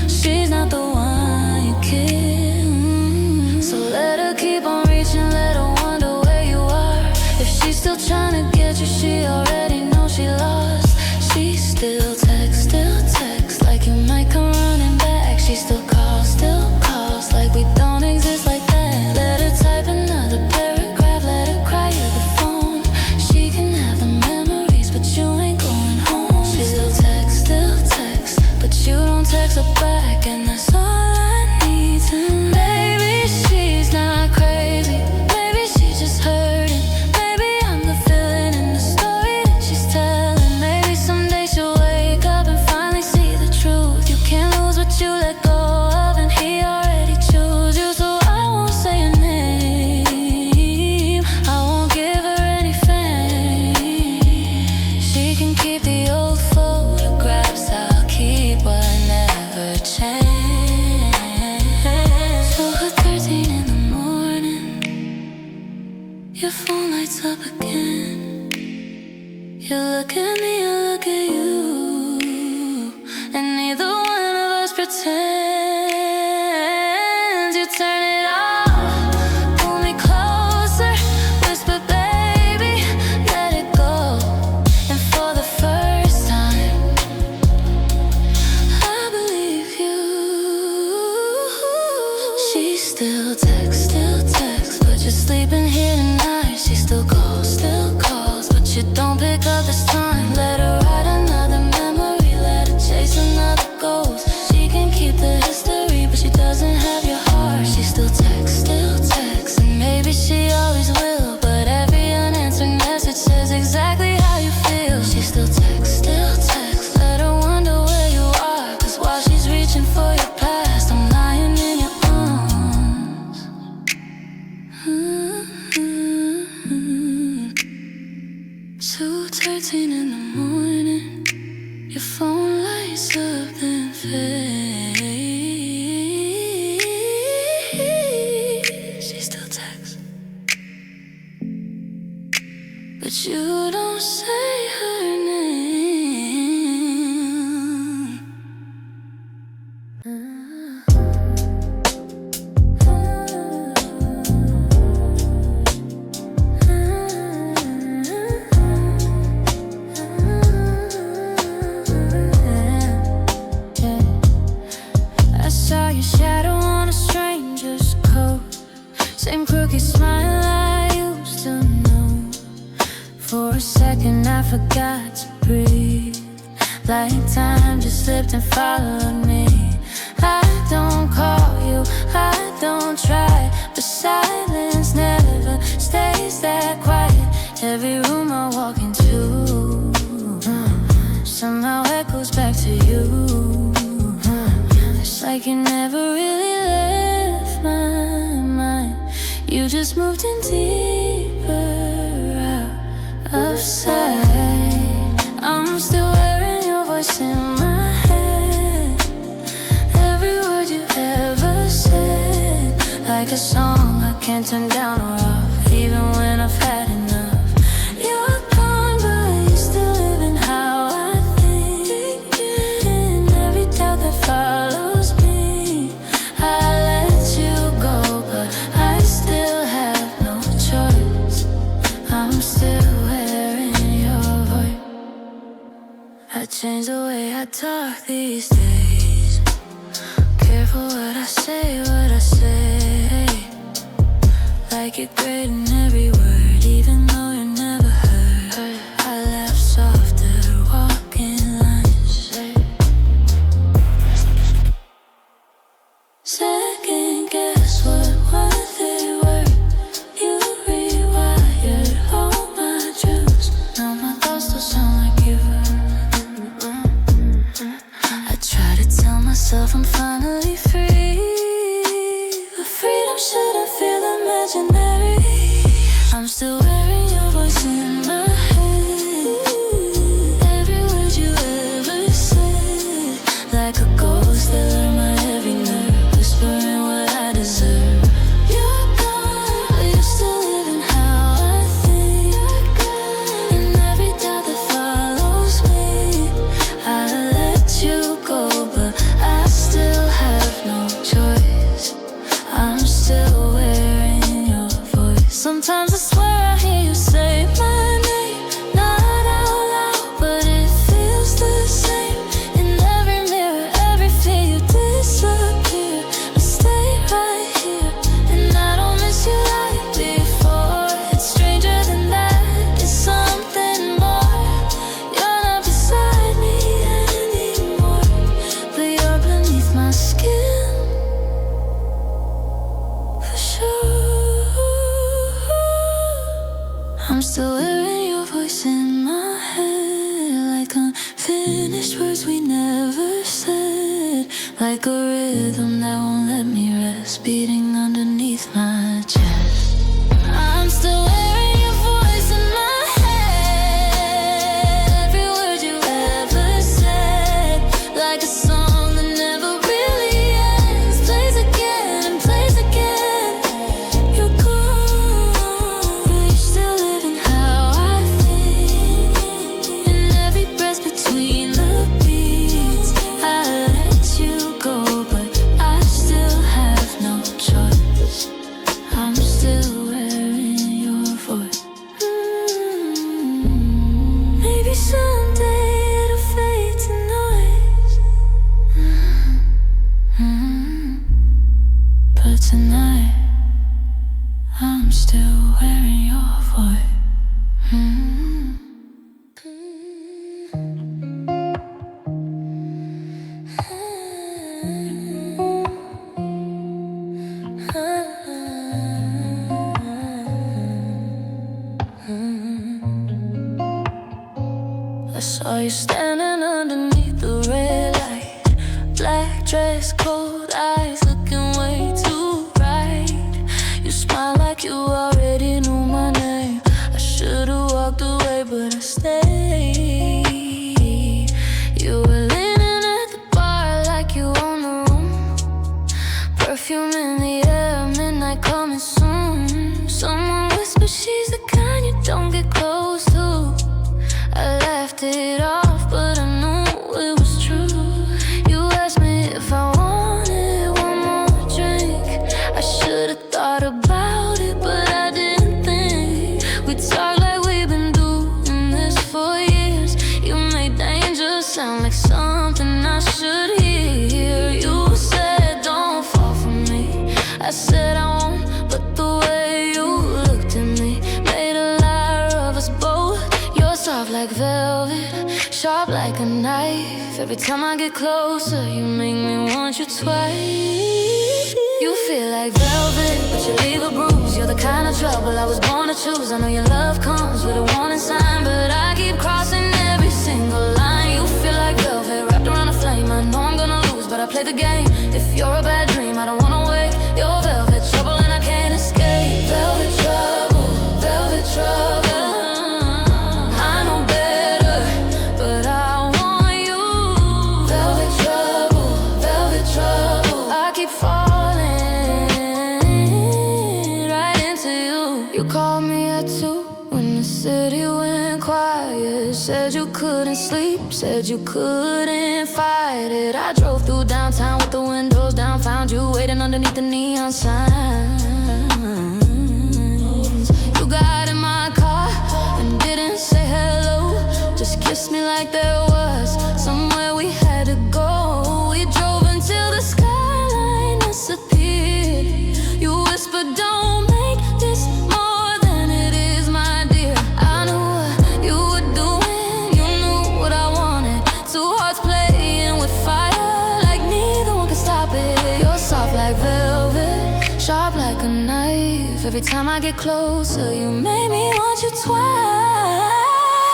Speaker 1: She's not the one you kill. So let her keep on reaching, let her wonder where you are. If she's still trying to get you, she already knows she lost. She still texts like you might come running back. She still calls like we don't exist like that. Let her type another paragraph, let her cry at the phone. She can have the memories, but you ain't going home. She still texts, but you don't text her back, and that's all I need to know. Maybe she's not crazy, maybe she's just hurting. Maybe I'm the villain in the story that she's telling. Maybe someday she'll wake up and finally see the truth. You can't lose what you let go of, and he already chose you. So I won't say your name, I won't give her any fame. She can keep the old photographs, I'll keep what never changed. 2:13 in the morning, your phone lights up again. You look at me, I look at you, and neither one of us pretends. You turn it off, pull me closer, whisper, baby, let it go. And for the first time, I believe you. She still texts, but you're sleeping here tonight. She still calls, but you don't pick up this time. Let her write another memory, let her chase another ghost. She can keep the history, but she doesn't have your heart. She still texts, and maybe she always will, but every unanswered message says exactly how you feel. She still texts, let her wonder where you are. Cause while she's reaching for your past, I'm lying in your arms. 2:13 in the morning, your phone lights up then fades. She still texts, but you don't say her name. I saw your shadow on a stranger's coat, same crooked smile I used to know. For a second I forgot to breathe, like time just slipped and followed me. I don't call you, I don't try, but silence never stays that quiet. Every room I walk into somehow echoes back to you. It's like you never really left my mind. You just moved in deeper out of sight. I'm still hearing your voice in my head, every word you ever said, like a song I can't turn down or off, even when I've had enough. You're gone, but you're still living how I think, and every doubt that follows me, I let you go, but I still have no choice. I'm still wearing your voice. I change the way I talk these days, careful what I say, like you're great in every word, even though you're never heard. I laugh softer, walking lines, you shouldn't feel imaginary. I'm still wearing your voice in my head. Every word you ever said, like a ghost that learned my every nerve, whispering what I deserve. You're gone, but you're still living how I think. And every doubt that follows me, I let you go, but I still have no choice. I'm still wearing your voice. Sometimes I swear I hear you say my name, not out loud, but it feels the same. In every mirror, every fear, you disappear. I stay right here, and I don't miss you like before. It's stranger than that, it's something more. You're not beside me anymore, but you're beneath my skin, for sure. I'm still wearing your voice in my head, like unfinished words we never said, like a rhythm that won't let me rest, beating underneath my chest. I'm still wearing your voice in my head, every word you ever said, like a song that never really ends, plays again and plays again. You're gone, but you're still living how I think. In every breath between the beats, I let you go, but I still have no choice. I'm still wearing your voice. Maybe someday it'll fade to noise. But tonight, I'm still wearing your voice. I saw you standing underneath the red light, black dress, cold eyes, looking way too bright. You smile like you already knew my name. I should've walked away, but I stayed. You were leaning at the bar like you own the room, perfume in the air, midnight coming soon. Someone whispered she's the kind you don't get close to. I laughed it off, but I knew it was true. You asked me if I wanted one more drink. I should've thought about it, but I didn't think. We talk like we've been doing this for years. You made danger sound like something I should hear. You said don't fall for me, I said I won't, but the way you looked at me made a liar of us both. You're soft like velvet, sharp like a knife. Every time I get closer, you make me want you twice. You feel like velvet, but you leave a bruise. You're the kind of trouble I was born to choose. I know your love comes with a warning sign, but I keep crossing every single line. You feel like velvet wrapped around a flame. I know I'm gonna lose, but I play the game. If you're a bad dream, I don't wanna wake. You're velvet trouble and I can't escape. Velvet trouble, velvet trouble. I know better, but I want you. Velvet trouble, velvet trouble. I keep falling right into you. You called me at 2 when the city went quiet. Said you couldn't sleep, said you couldn't fight it. I drove through downtown with the windows down, found you waiting underneath the neon signs. You got in my car and didn't say hello, just kissed me like there was somewhere we had to go. We drove until the skyline disappeared. You whispered, don't make this more than it is, my dear. I knew what you were doing, you knew what I wanted. Two hearts playing with fire, like neither one could stop it. You're soft like velvet, sharp like a knife. Every time I get closer, you make me want you twice.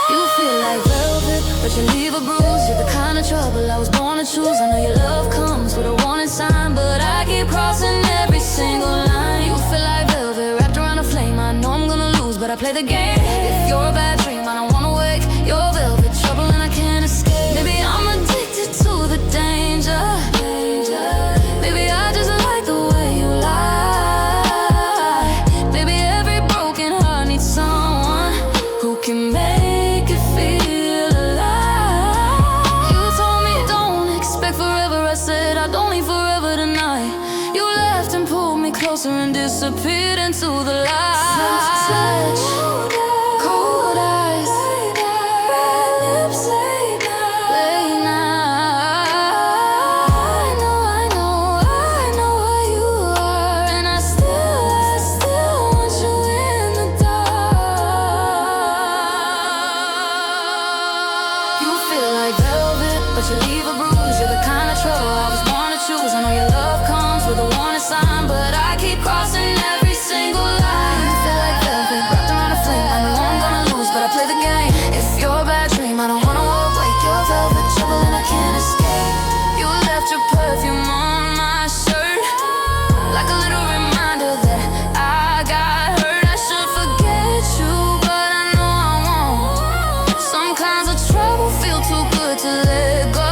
Speaker 1: You feel like velvet, but you leave a bruise. You're the kind of trouble I was born to choose. I know your love comes with a warning sign, but I keep crossing every single line. You feel like velvet wrapped around a flame. I know I'm gonna lose, but I play the game. If you're a bad dream, I don't wanna wake. You're velvet trouble and I can't escape. Maybe I'm addicted to the danger. Maybe I just like the way you lie. Maybe every broken heart needs someone who can make it feel alive. You told me don't expect forever. I said I don't need forever tonight. You left and pulled me closer and disappeared into the light. Touch, cold eyes, red lips, late night. I know what you are, and I still want you in the dark. You feel like velvet, but you leave a bruise. You're the kind of trouble I was born to choose. I know your love comes with a warning sign, but I keep crossing every single line. You feel like velvet wrapped around a flame. I know I'm gonna lose, but I play the game. If you're a bad dream, I don't wanna walk awake. You're velvet trouble and I can't escape. You left your perfume on my shirt, like a little reminder that I got hurt. I should forget you, but I know I won't. Some kinds of trouble feel too good to let go.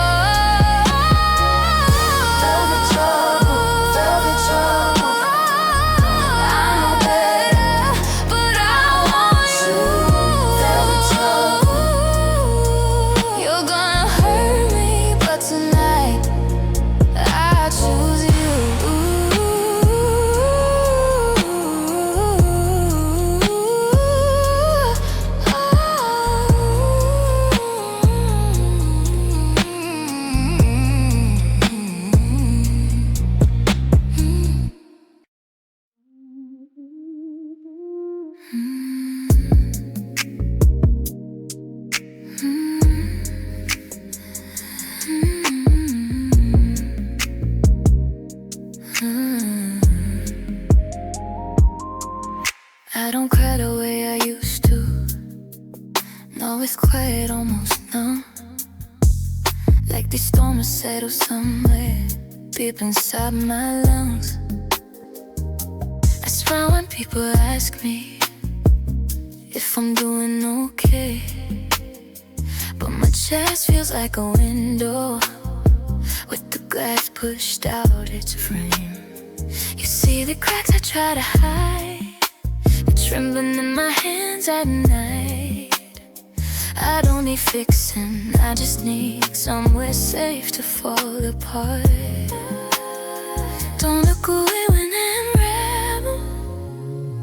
Speaker 1: Velvet trouble, I know better, but I want you. Velvet trouble, you're gonna hurt me, but tonight I choose you. I don't cry the way I used to. No, it's quiet, almost numb. Like these storms settle somewhere deep inside my lungs. I smile when people ask me if I'm doing okay, but my chest feels like a window with the glass pushed out its frame. You see the cracks I try to hide, trembling in my hands at night. I don't need fixing, I just need somewhere safe to fall apart. Don't look away when I'm rebel.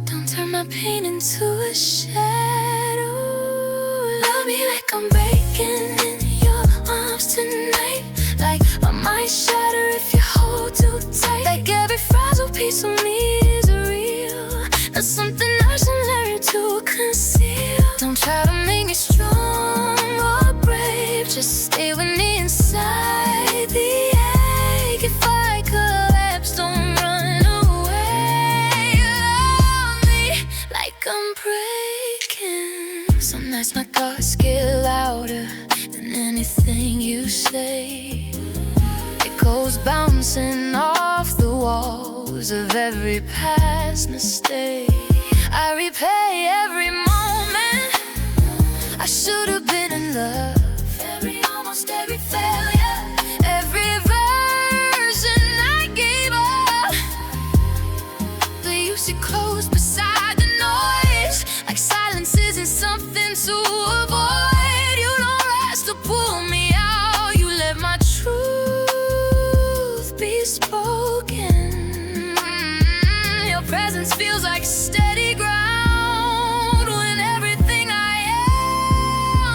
Speaker 1: Don't turn my pain into a shadow. Love me like I'm breaking in your arms tonight. Like I might shatter if you hold too tight. Like every fragile piece of me is real. That's something I should learn to conceal. Don't try to make me strong or brave. Just stay with me inside the ache. If I collapse, don't run away. Love me like I'm breaking. Some nights my thoughts get louder than anything you say. It goes bouncing off the walls of every past mistake. I replay every moment I should have been in love. Almost every failure, every version I gave up. But you sit close beside the noise, like silence isn't something to avoid. You don't rush to pull me out. You let my truth be spoken. Your presence feels like steady ground when everything I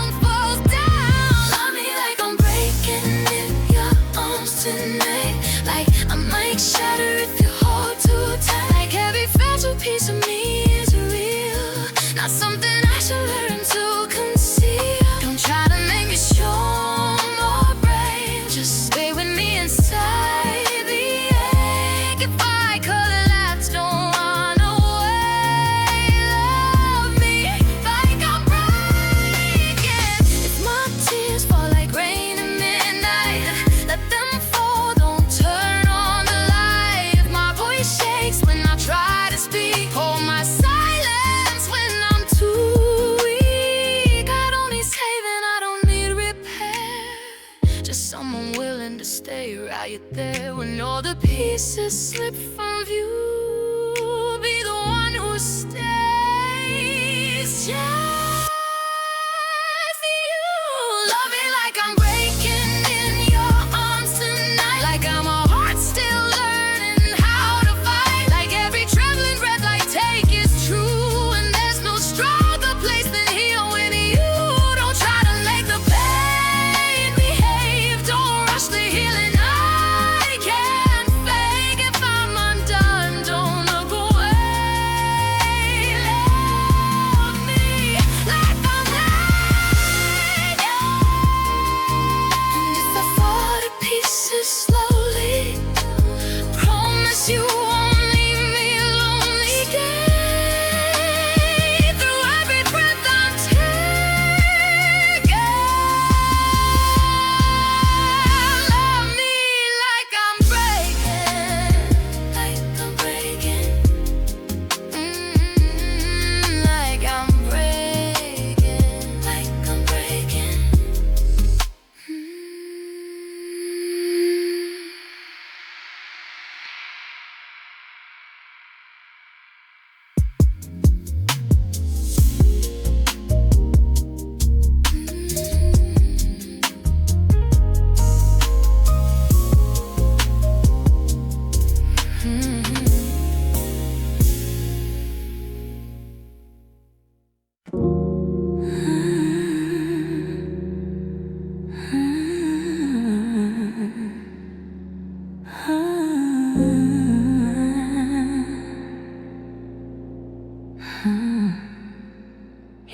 Speaker 1: am falls down. Love me like I'm breaking in your arms tonight. Like I might shatter if you hold too tight. Like every fragile piece of me is real, not something I should learn to conceal. Don't try to make me strong or brave. Just stay with me inside the ache. If I collapse, don't run away. Love me like I'm breaking. quiet there when all the pieces slip from view. Be the one who stays just for you. Love me like I'm breaking in your arms tonight, like I'm a heart still learning how to fight, like every trembling breath I take is true, and there's no stronger place than here when you don't try to make the pain behave. Don't rush the healing. I can't fake if I'm undone. Don't look away. Love me like I'm breaking. And if I fall to pieces slowly, promise you won't leave me lonely again. Through every breath I'm taking, love me like I'm breaking, like I'm breaking, like I'm breaking, like I'm breaking.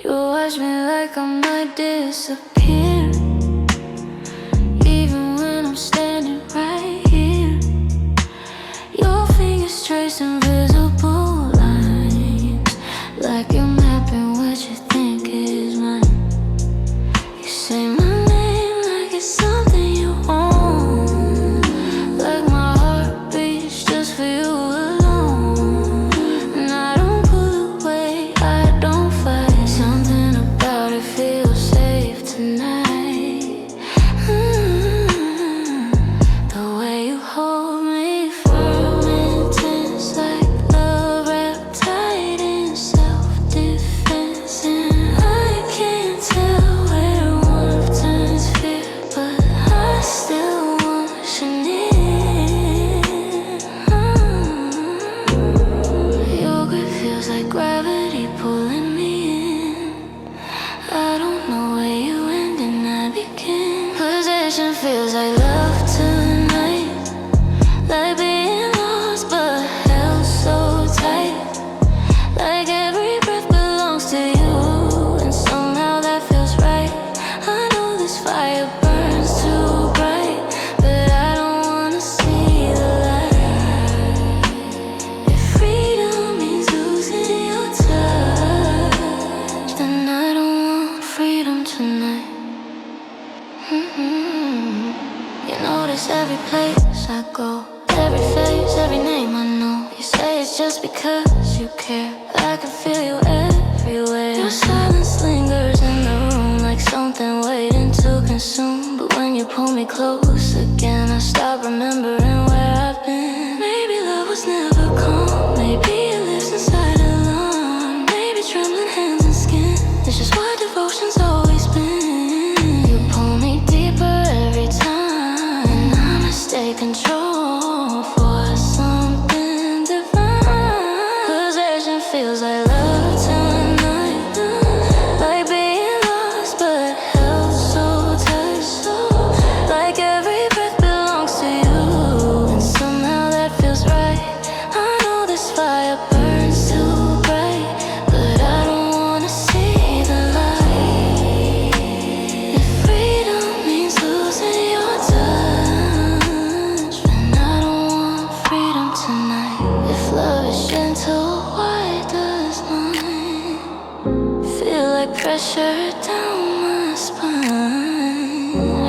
Speaker 1: You watch me like I might disappear, even when I'm standing right here. Your fingers trace invisible lines, like you're mapping what you think is mine. You say my name like it's something you own, like my heart beats just for you alone. And I don't pull away, I don't fight. Something about it feels safe tonight. The way you hold me firm, intense, like love wrapped tight in self-defense. And I can't tell where one turns fear, but I still want you near. Your grip feels like gravity pulling me in. I don't know where you end and I begin. Possession feels like love tonight, like being lost but held so tight, like every breath belongs to you, and somehow that feels right. I know this fire burns too bright, but I don't wanna see the light. If freedom means losing your touch, then I don't want freedom tonight. You notice every place I go, every face, every name I know. You say it's just because you care, but I can feel you everywhere. Your silence lingers in the room like something waiting to consume. But when you pull me close again, I stop remembering where I've been. Maybe love was never calm, maybe it lives inside alarm, maybe trembling hands and skin. It's just what devotion's always been. You pull me deeper every time, and I mistake control for something divine. Possession feels like love tonight, like being lost but held so tight, like every breath belongs to you, and somehow that feels right. I know this fire burns too bright, but I don't wanna see the light. If freedom means losing your touch, then I don't want freedom tonight. If love is gentle, why does mine feel like pressure down my spine?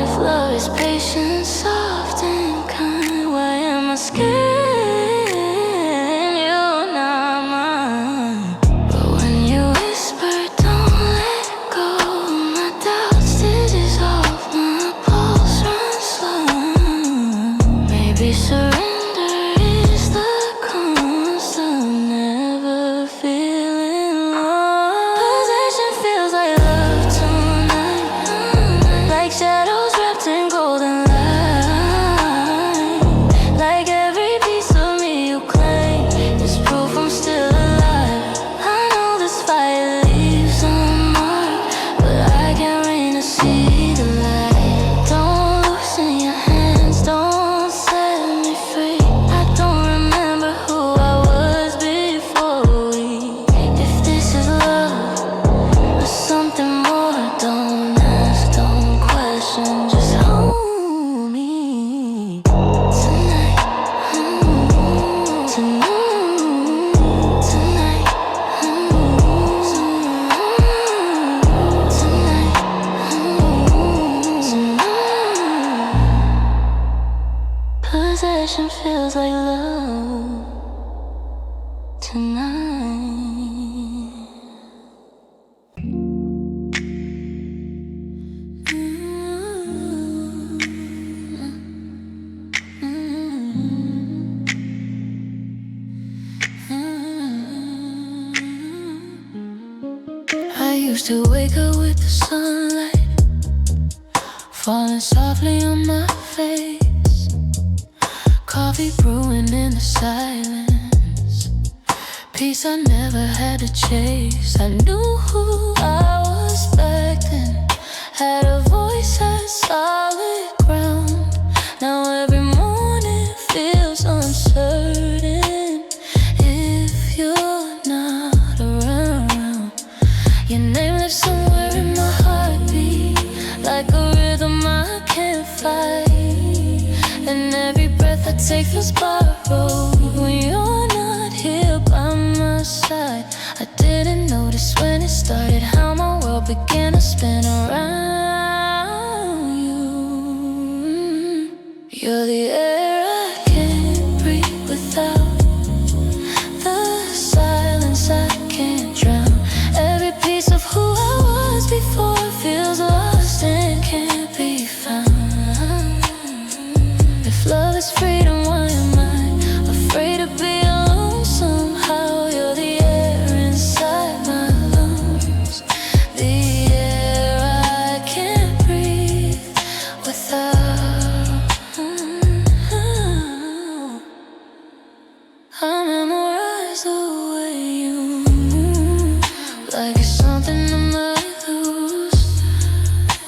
Speaker 1: If love is patient, soft and kind, why am I scared? You're not mine. But when you whisper, don't let go, my doubts did dissolve, my pulse runs slow. used to wake up with the sunlight falling softly on my face, coffee brewing in the silence, peace I never had to chase. I knew who I was back then, had a voice, had solid ground. Now every morning feels uncertain if you're not around. Your name lives somewhere in my heartbeat, like a rhythm I can't fight. And every breath I take feels borrowed when you're not here by my side. I didn't notice when it started how my world began to spin around you. You're the air I can't breathe without, the silence I can't drown. Every piece of who I was before feels lost and can't be found. If love is freedom, why am I afraid to be alone somehow? You're the air inside my lungs, the air I can't breathe without. I memorize the way you move, like it's something I might lose.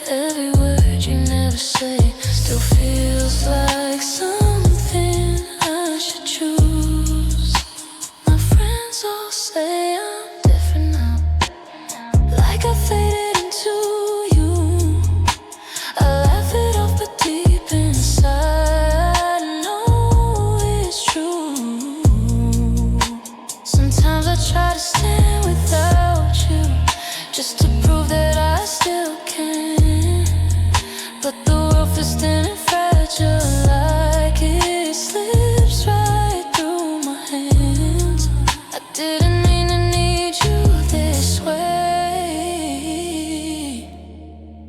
Speaker 1: Every word you never say still feels like something I should choose. My friends all say I'm different now, like I faded into you. I laugh it off, but deep inside I know it's true. Sometimes I try to stand without you, just to prove that I still can. But the world feels thin and fragile, like it slips right through my hands. I didn't mean to need you this way,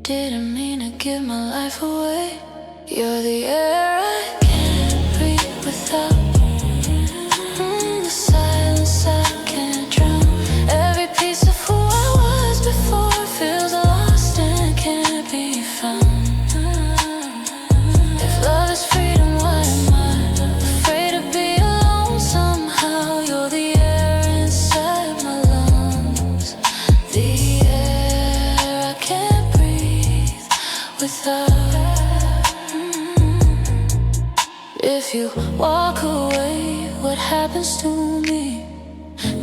Speaker 1: didn't mean to give my life away. You're the air I can't breathe without, the silence I can't drown. Every piece of who I was before feels lost and can't be found. If love is freedom, why am I afraid to be alone somehow? You're the air inside my lungs, the air I can't breathe without. If you walk away, what happens to me?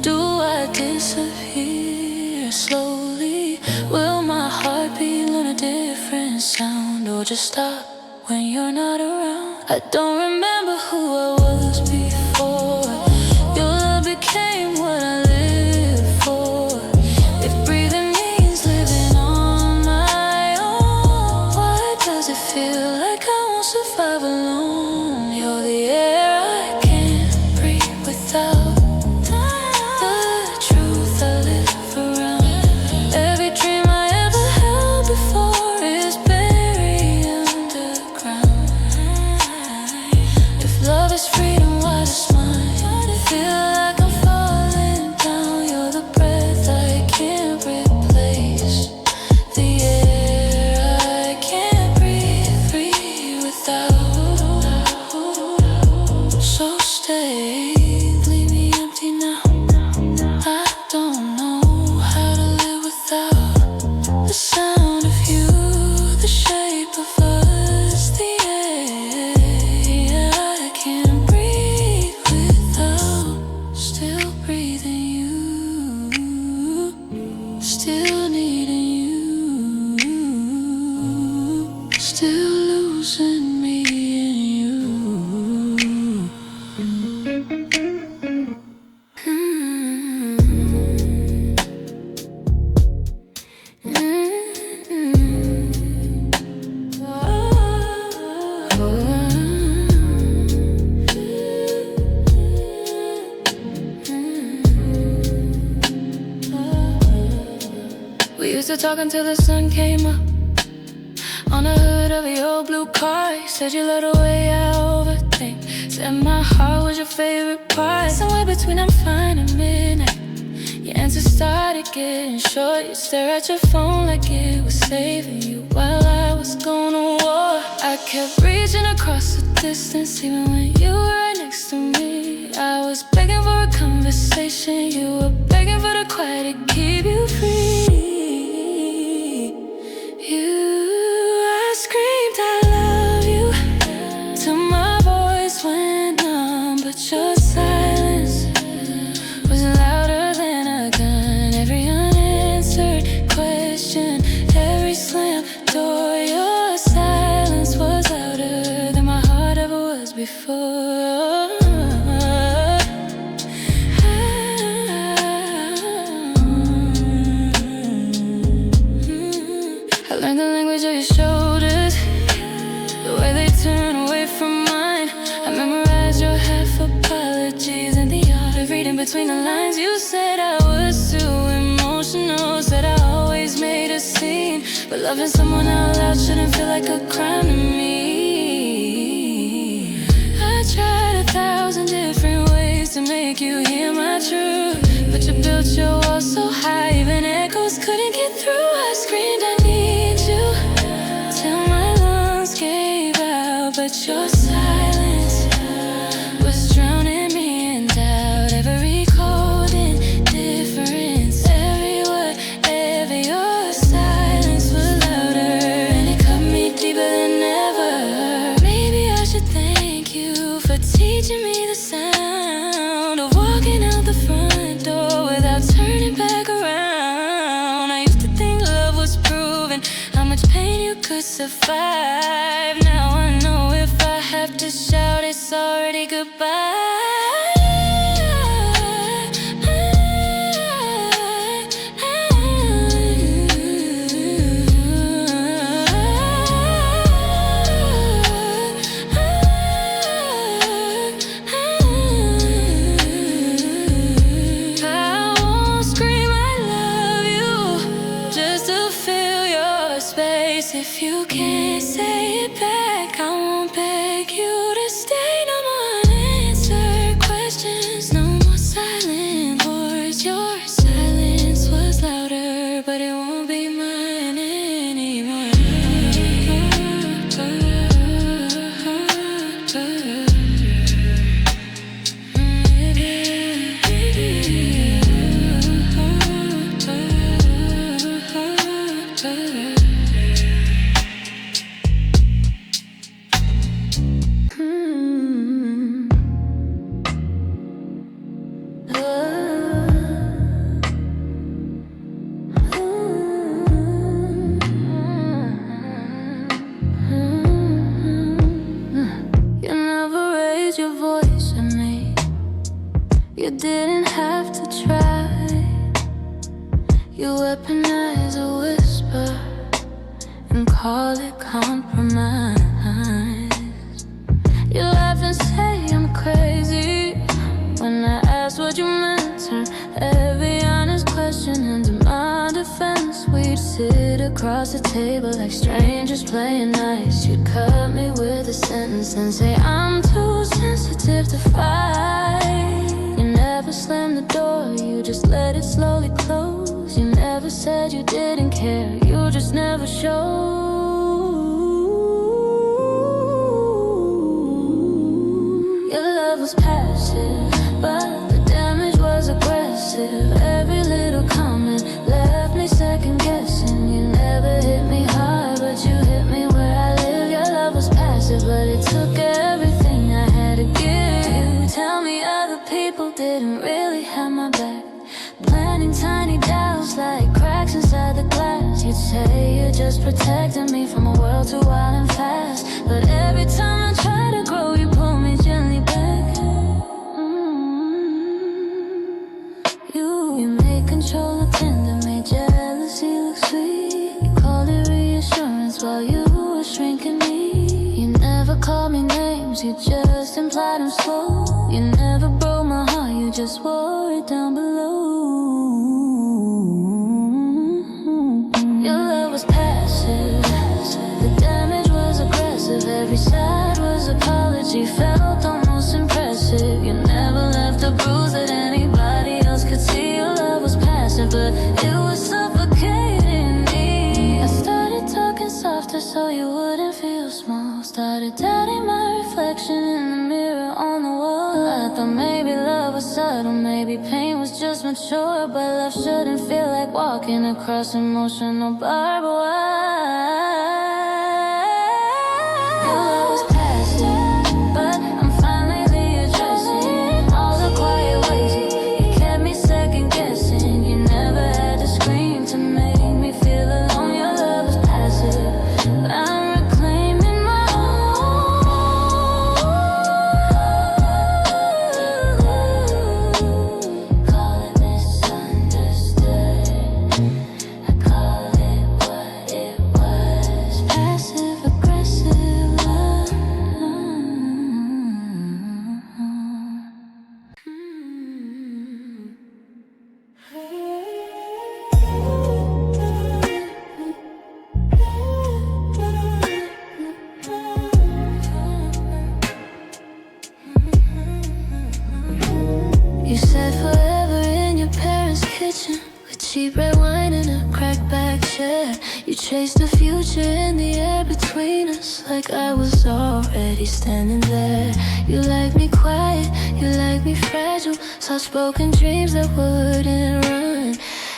Speaker 1: Do I disappear slowly? Will my heartbeat learn a different sound, or just stop when you're not around? I don't remember who I was before. Your love became what I live for. If breathing means living on my own, why does it feel like I won't survive alone? You're the air I can't breathe without, the truth I live around. Every dream I ever held before is buried underground. If love is freedom, why does mine feel like I'm falling down? You're the breath I can't replace, the air I can't breathe free without. So stay, leave me empty now. I don't know how to live without the sound of you, the shape of us, the air I can't breathe without. Still breathing you, still needing you, still losing me in you. We used to talk until the sun came up on the hood of your old blue car. You said you loved the way I overthink, said my heart was your favorite part. Somewhere between I'm fine and midnight, your answer started it getting short, you stare at your phone like it was saving you while I was going to war. I kept reaching across the distance even when you were right next to me. I was begging for a conversation, you were begging for the quiet to keep you free. I screamed I love you till my voice went numb, but your silence was louder than a gun. Every unanswered question, every slam door, your silence was louder than my heart ever was before. I learned the language of your shoulders, the way they turn away from mine. I memorized your half apologies and the art of reading between the lines. You said I was too emotional, said I always made a scene, but loving someone out loud shouldn't feel like a crime to me. I tried 1,000 different ways to make you hear my truth, but you built your wall so high even echoes couldn't get through. I screamed I need you till my lungs gave out, but your silence was drowning me in doubt. Every cold indifference, every word, every your silence was louder, and it cut me deeper than ever. Maybe I should thank you for teaching me the sound of walking out the front door without turning back around. I used to think love was proven, how much pain you could survive. Now I know if I have to shout, it's already goodbye. I won't scream I love you just to fill your space. If you can't say it back, I won't beg you to stay. No more unanswered questions, no more silent words. Your silence was louder, but it won't be mine anymore. You never raised your voice at me, you didn't have to try. You weaponize a whisper and call it compromise. You laugh and say I'm crazy when I ask what you meant. Turn every honest question into my defense. We'd sit across the table like strangers playing nice. You'd cut me with a sentence and say I'm too sensitive to fight. You never slammed the door, you just let it slowly close. You never said you didn't care, you just never showed. Your love was passive, but the damage was aggressive. Every little comment left me second guessing. You never hit me hard, but you hit me where I live. Your love was passive, but it took everything I had to give you. Tell me other people didn't really have my back, planting tiny doubts like cracks inside the glass. You'd say you're just protecting me from a world too wild and fast, but every time I try to grow, you pull me gently back. You made control look tender, made jealousy look sweet. You called it reassurance while you were shrinking me. You never called me names, you just implied I'm slow. You never broke my heart, you just wore it down below. Your love was passive, the damage was aggressive. Every side was apology, felt almost impressive. You never left a bruise that anybody else could see. Your love was passive, but started doubting my reflection in the mirror on the wall. I thought maybe love was subtle, maybe pain was just mature, but love shouldn't feel like walking across emotional barbed wire. Your love was passive, but I'm finally readjusting all the quiet ways you kept me second guessing. You never had to scream to make me feel alone. Your love was passive, but I'm reclaiming my own. Call it misunderstood, I call it what it was. Passive aggressive love. You said forever in your parents' kitchen with cheap red wine and a cracked back chair. You chased the future in the air between us like I was already standing there. You like me quiet, you like me fragile, soft-spoken dreams that wouldn't run.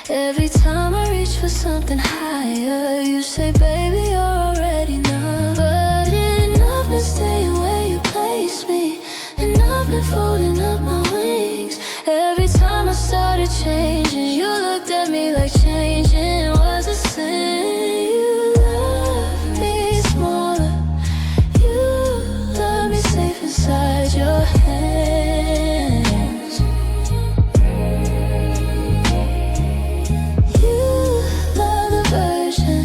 Speaker 1: Every time I reach for something higher, you say, baby, you're already enough. But enough been staying where you placed me, and I've been folding up my wings. Every time I started changing, you looked at me like changing was a sin. You love me smaller, you love me safe inside your hands. You love the version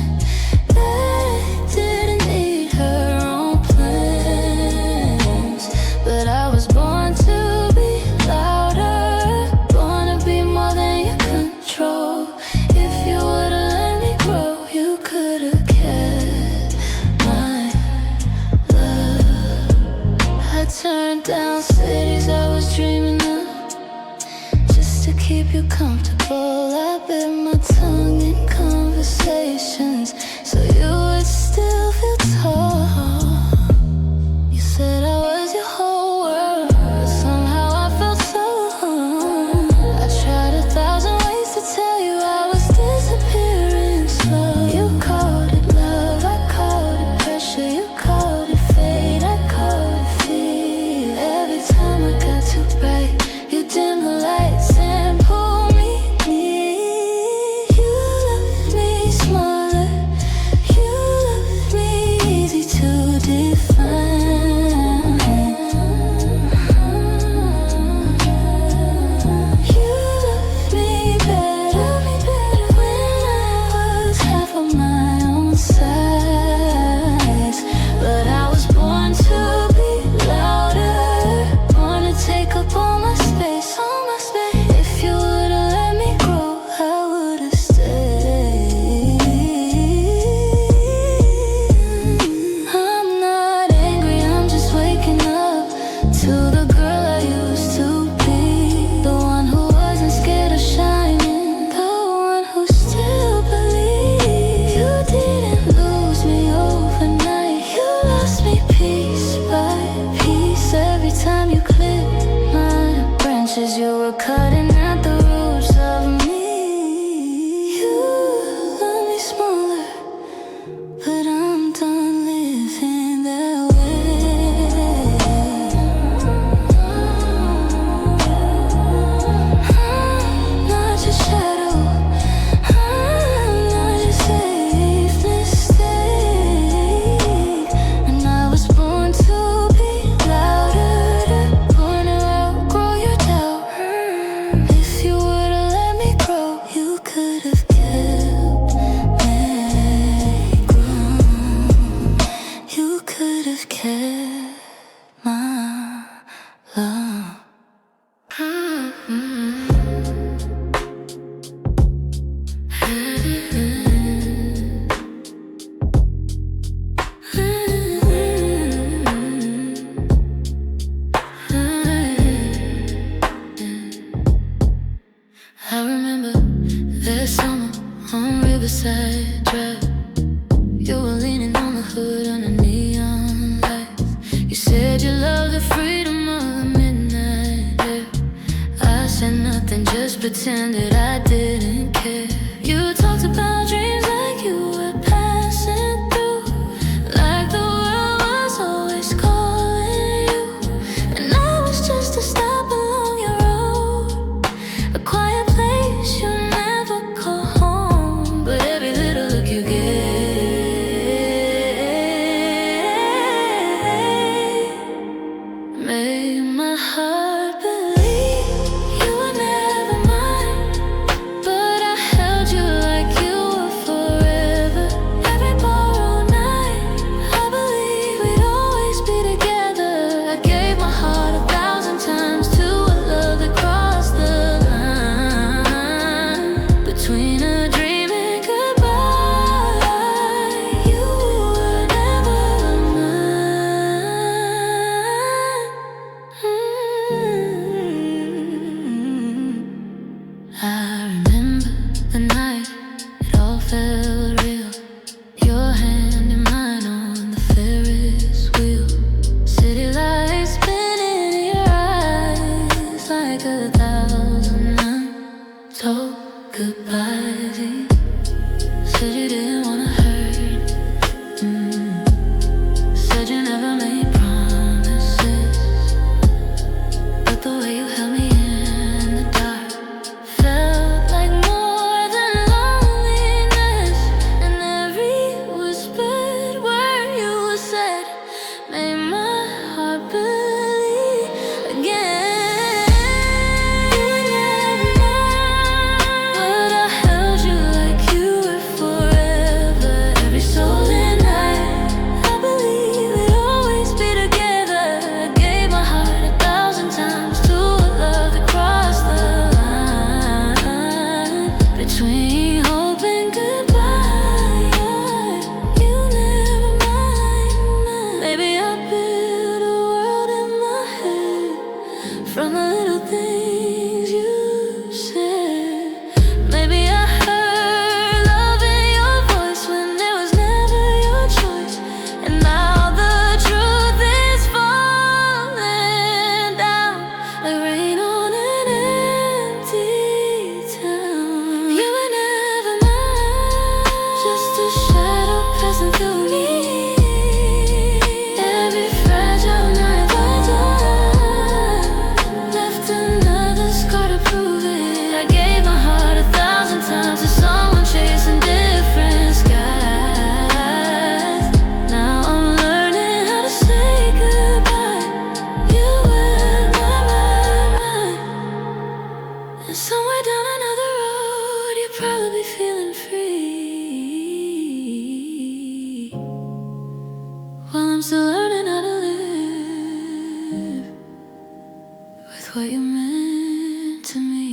Speaker 1: that didn't need her own plans. But I was born to be louder, born to be more than you control. If you would've let me grow, you could've kept my love. I turned down cities I was dreaming of just to keep you comfortable. I bit my tongue in conversations so you would still feel tall. You said I was your whole world, but somehow I felt so alone. I tried 1,000 ways to tell you I was disappearing slow. You called it love, I called it pressure. You called it fate, I called it fear. Every time I got too bright, you dim the lights and pull me near. You left me smaller, you left me easy to define. You left me better when I was half of my own size. But I was born to be louder, born to take up all my space, all my space. If you would've let me grow, I would've stayed. I'm not angry, I'm just waking up to the girl I used to be, the one who wasn't scared of shining, the one who still believed. You didn't lose me overnight, you lost me piece by piece. Every time you clipped my branches, you were cutting at the roots of me. You love me smaller, but I'm done living that way. I'm not your shadow, I'm not your safe mistake. And I was born to be louder, born to outgrow your doubt. If you would've let me grow, you could've kept me grown. You could've kept my love. I remember that summer on Riverside Drive. You were leaning on the hood under neon lights. pretended I didn't care. You talked about dreams like you were passing through, like the world was always calling you, and I was just a stop along your road, a quiet place you never call home. But every little look you gave made my heart believe you were never mine. But I held you like you were forever. Every borrowed night, I believed we'd always be together. I gave my heart 1,000 times to a love that crossed the line between a dream and goodbye. You were never mine. I remember the night it all felt real. Your hand in mine on the Ferris wheel. City lights spinning in your eyes like 1,000 untold goodbyes. Said you didn't wanna hurt. Said you never made promises, but the way you held me in the dark felt like more than loneliness. And every whispered word you said made my heart believe again. You were never mine, but I held you like you were forever. Every stolen night, I believe we'd always be together. I gave my heart 1,000 times to a love that crossed the line between hope and goodbye. You never mind. Maybe I built a world in my head from the little things you said. Maybe I heard love in your voice when it was never your choice. And now the truth is falling down like rain on an empty town. You were never mine, just a shadow passing through me. Every fragile night that left another scar to prove it. I gave my heart 1,000 times to someone chasing different skies. Now I'm learning how to say goodbye. You were my mind. And somewhere down another road, you're probably feeling free, while I'm still learning how to live with what you meant to me.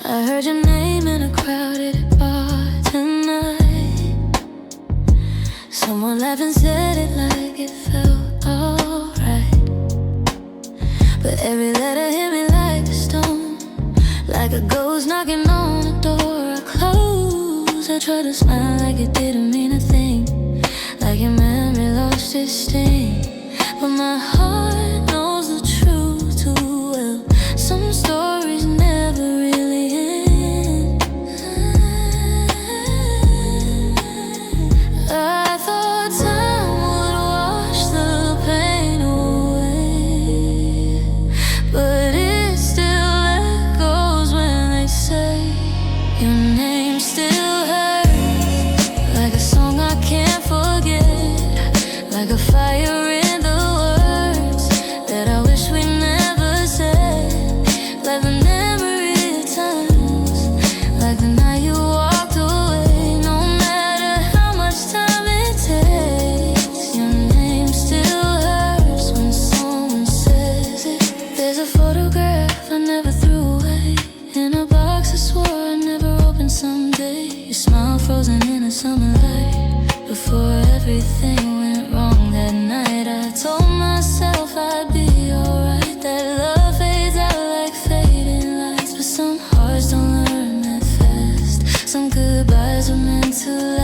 Speaker 1: I heard your name in a crowded bar tonight. Someone laughed and said it like it felt alright. But every letter hit me like a stone, like a ghost knocking on the door I closed. I tried to smile like it didn't mean a thing, like your memory lost its sting. But my heart knows the truth too well. Some stories never really end. I thought time would wash the pain away, but it still echoes when they say your name still hurts, like a song I can't forget, like a fire in the words that I wish we never said, like the memory of times, like the night you walked away. No matter how much time it takes, your name still hurts when someone says it. There's a photograph I never threw away, in a box I swore I'd never open someday. Your smile frozen in a summer light. Before everything went wrong that night, I told myself I'd be alright. That love fades out like fading lights, but somehow to